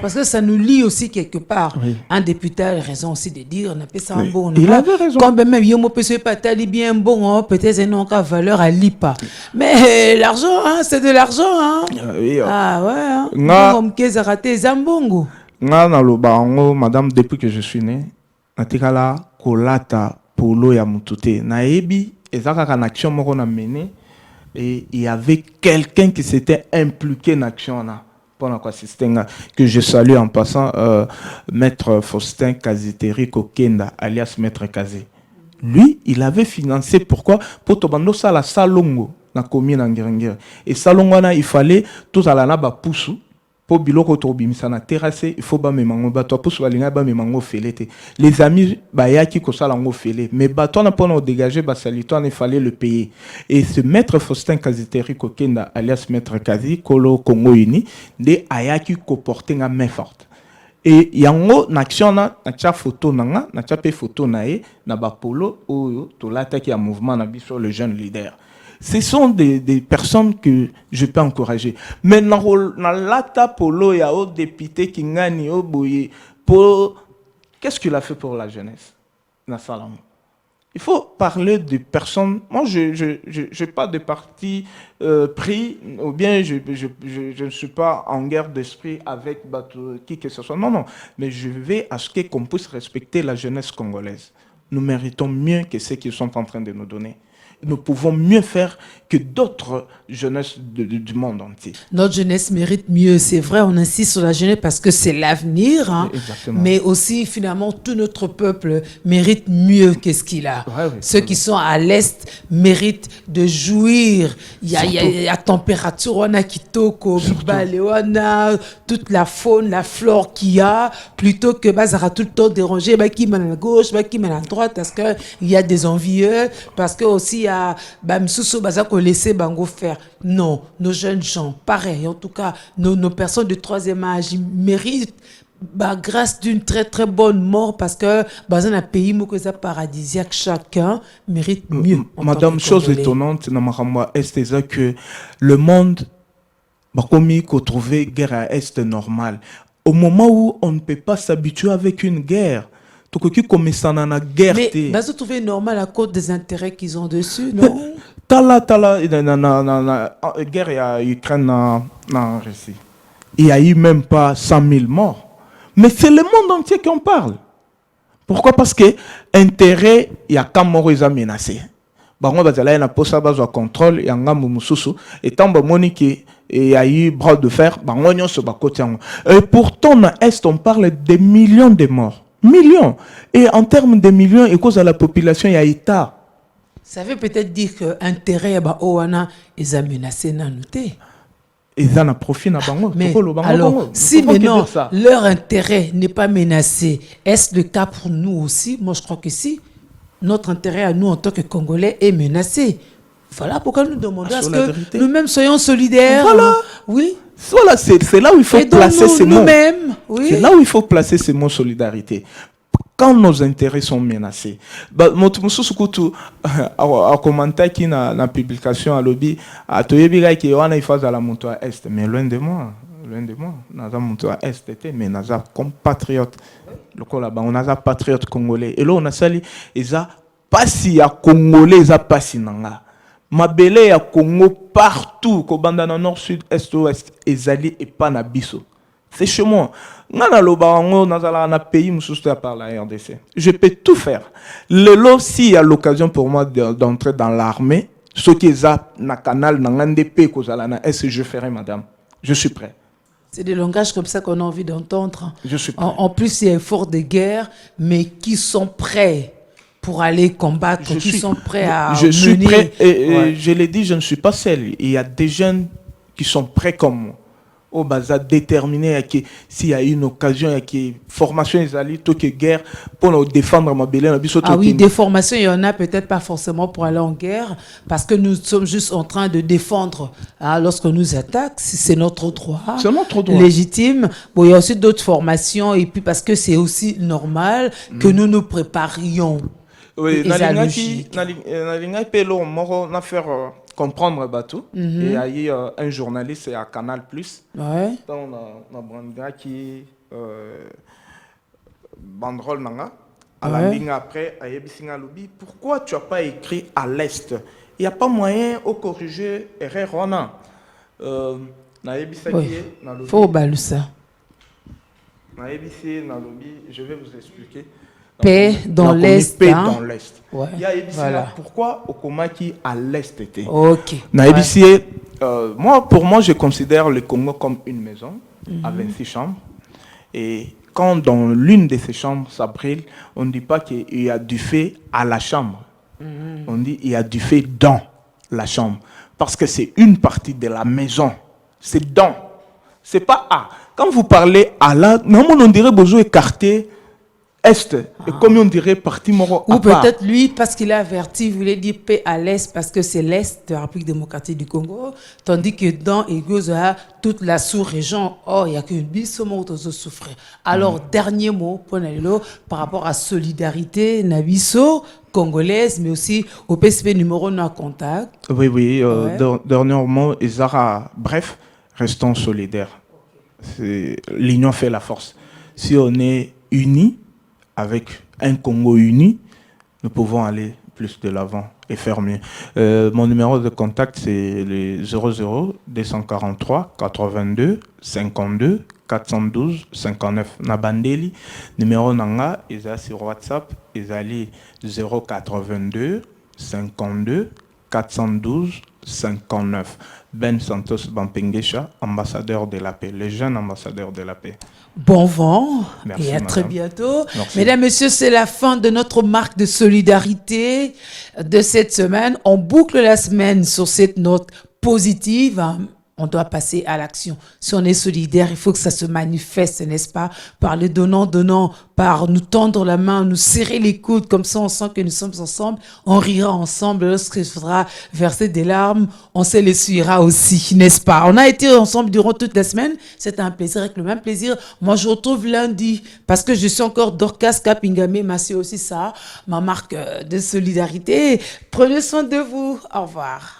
Parce que ça nous lie aussi quelque part. Oui. Un député a raison aussi de dire, on appelle ça un bon. Il avait raison. Quand même, il y a bien bon, peut-être un cas valeur à l'IPA. Mais l'argent, hein, c'est de l'argent. Hein. Ah ouais. Comme qu'ils ont raté Zambongo. Madame, depuis que je suis né, natikala kolata polo ya mutute. Naebi, ezaka en action moko na mené. Et il y avait quelqu'un qui s'était impliqué dans l'action que je salue en passant, Maître Faustin Kaziteri Kokenda, alias Maître Kazé. Lui, il avait financé, pourquoi? Pour Tobando Sala Salongo, na commune en Guéringuer. Et Salongo, il fallait tout à la poussou. Pour biloko tobimisa na terrasse, il faut ba memango bato poussou balinga ba memango felete. Les amis bayaki ko sala ngo fele, mais bato na pona dégager ba salito, il fallait le payer. Et ce Maître Faustin Kaziteri Kokenda alias Maître Kazi Kolo Congo Uni de ayaki ko porter nga main forte. Et yango na action na cha photo na cha pe photo na e na ba polo oyo to l'attaque à mouvement na biso le jeune leader. Ce sont des personnes que je peux encourager. Mais dans l'ata polo, il y a un député qui gagne au boye. Qu'est-ce qu'il a fait pour la jeunesse? Il faut parler de personnes. Moi, je n'ai pas de parti pris, ou bien je ne suis pas en guerre d'esprit avec qui que ce soit. Non. Mais je vais à ce qu'on puisse respecter la jeunesse congolaise. Nous méritons mieux que ce qu'ils sont en train de nous donner. Nous pouvons mieux faire que d'autres jeunesses du monde entier. Notre jeunesse mérite mieux, c'est vrai, on insiste sur la jeunesse parce que c'est l'avenir, hein, mais aussi finalement tout notre peuple mérite mieux que ce qu'il a. Ceux qui sont à l'Est méritent de jouir. Il y a température, on a Kitoko, on a toute la faune, la flore qu'il y a, plutôt que Bazara tout le temps déranger, qui mène à la gauche, qui mène à la droite, parce qu'il y a des envieux, parce que aussi laisser bango faire. Non, nos jeunes gens, pareil, en tout cas, nos personnes de troisième âge, ils méritent, grâce d'une très très bonne mort, parce que dans un pays paradisiaque, chacun mérite mieux. Madame, chose étonnante, est que le monde a commis qu'on trouvait guerre à Est normale. Au moment où on ne peut pas s'habituer avec une guerre, guerre. Mais vous trouvez normal à cause des intérêts qu'ils ont dessus, non? Tala, guerre à Ukraine en Russie. Il n'y a eu même pas 100 000 morts. Mais c'est le monde entier qu'on parle. Pourquoi? Parce que intérêt, il y a quand mort ils ont menacé. Bango bazala na posa bazo contrôle ya ngambu mususu et tambo moniki il y a eu bras de fer bango nyonso bakoti yango. Et pourtant na Est on parle de millions de morts. Millions. Et en termes de millions, et cause à la population, il y a État. Ça veut peut-être dire que l'intérêt ils ont menacé Nanouté. Ils ont un profit na bango. Mais alors, si maintenant leur intérêt n'est pas menacé, est-ce le cas pour nous aussi? Moi, je crois que si. Notre intérêt à nous en tant que Congolais est menacé. Voilà pourquoi nous demandons à ce que nous-mêmes soyons solidaires. Voilà. Oui. Voilà, c'est là où il faut placer ces mots. Oui. C'est là où il faut placer ces mots solidarité. Quand nos intérêts sont menacés. A commenté qui na publication à lobby a toyebiga qui on a phase à la montée à Est, mais loin de moi. Naza montée à Est mais naza compatriote. Le col là-bas on a patriote congolais et là on a sali eza pasi à congolais eza pasi nanga. Mabele ya Congo partout, ko banda na nord, sud, est, ouest, ezali et pas na biso. C'est chez moi. Je peux tout faire. Le lot, s'il y a l'occasion pour moi d'entrer dans l'armée, ce qui est na canal, est-ce que je ferai, madame? Je suis prêt. C'est des langages comme ça qu'on a envie d'entendre. Je suis prêt. En plus, il y a effort de guerre, mais qui sont prêts pour aller combattre, sont prêts à je suis prêt. Ouais. Je l'ai dit, je ne suis pas seul. Il y a des jeunes qui sont prêts comme moi. Au bazar déterminé s'il y a une occasion, il y a formation, tout que guerre pour défendre ma belle. Ah oui, des formations, il y en a peut-être pas forcément pour aller en guerre, parce que nous sommes juste en train de défendre lorsqu'on nous attaque, c'est notre droit. C'est notre droit. Légitime. Bon, il y a aussi d'autres formations, et puis parce que c'est aussi normal que nous nous préparions. Oui, comprendre bateau et ailleurs un journaliste à Canal Plus. Ouais. On a qui banderole nanga à la ligne après à Yebisinga Lobi. Pourquoi tu as pas écrit à l'est? Il y a pas moyen au corriger erreur on a. Na Yebisaki na Lobi. Faut balusa. Na Yebisi na Lobi, je vais vous expliquer. Paix dans l'Est. Paix dans l'Est. Ouais. Il y a Ebisi Voilà. Pourquoi Okomaki à l'Est était? Ok. Pour moi, je considère le Congo comme une maison à 26 chambres. Et quand dans l'une de ces chambres ça brille, on ne dit pas qu'il y a du feu à la chambre. On dit qu'il y a du feu dans la chambre. Parce que c'est une partie de la maison. C'est dans. C'est pas à. Quand vous parlez à là, on dirait besoin écarté. Est, et comme on dirait parti moro. Ou peut-être lui, parce qu'il a averti, il voulait dire paix à l'Est, parce que c'est l'Est de la République démocratique du Congo, tandis que dans Egoza, toute la sous-région, il n'y a qu'une bissomo qui souffrir. Alors, dernier mot, par rapport à solidarité, Nabiso, congolaise, mais aussi au PSP numéro 9 contact. Oui, dernièrement, Isara, bref, restons solidaires. L'union fait la force. Si on est unis, avec un Congo uni, nous pouvons aller plus de l'avant et faire mieux. Mon numéro de contact, c'est le 00 243 82 52 412 59. Nabandeli, numéro nanga, ils sont sur WhatsApp, ils allient 082 52 412 59. Ben Santos Bampengesha, ambassadeur de la paix, le jeune ambassadeur de la paix. Bon vent. Merci, et à très bientôt. Merci. Mesdames, Messieurs, c'est la fin de notre marque de solidarité de cette semaine. On boucle la semaine sur cette note positive. On doit passer à l'action. Si on est solidaire, il faut que ça se manifeste, n'est-ce pas? Par le donnant, par nous tendre la main, nous serrer les coudes, comme ça on sent que nous sommes ensemble. On rira ensemble. Lorsqu'il faudra verser des larmes, on se les essuiera aussi, n'est-ce pas? On a été ensemble durant toute la semaine. C'était un plaisir, avec le même plaisir. Moi, je retrouve lundi, parce que je suis encore Dorcas Kapingame, mais c'est aussi ça, ma marque de solidarité. Prenez soin de vous. Au revoir.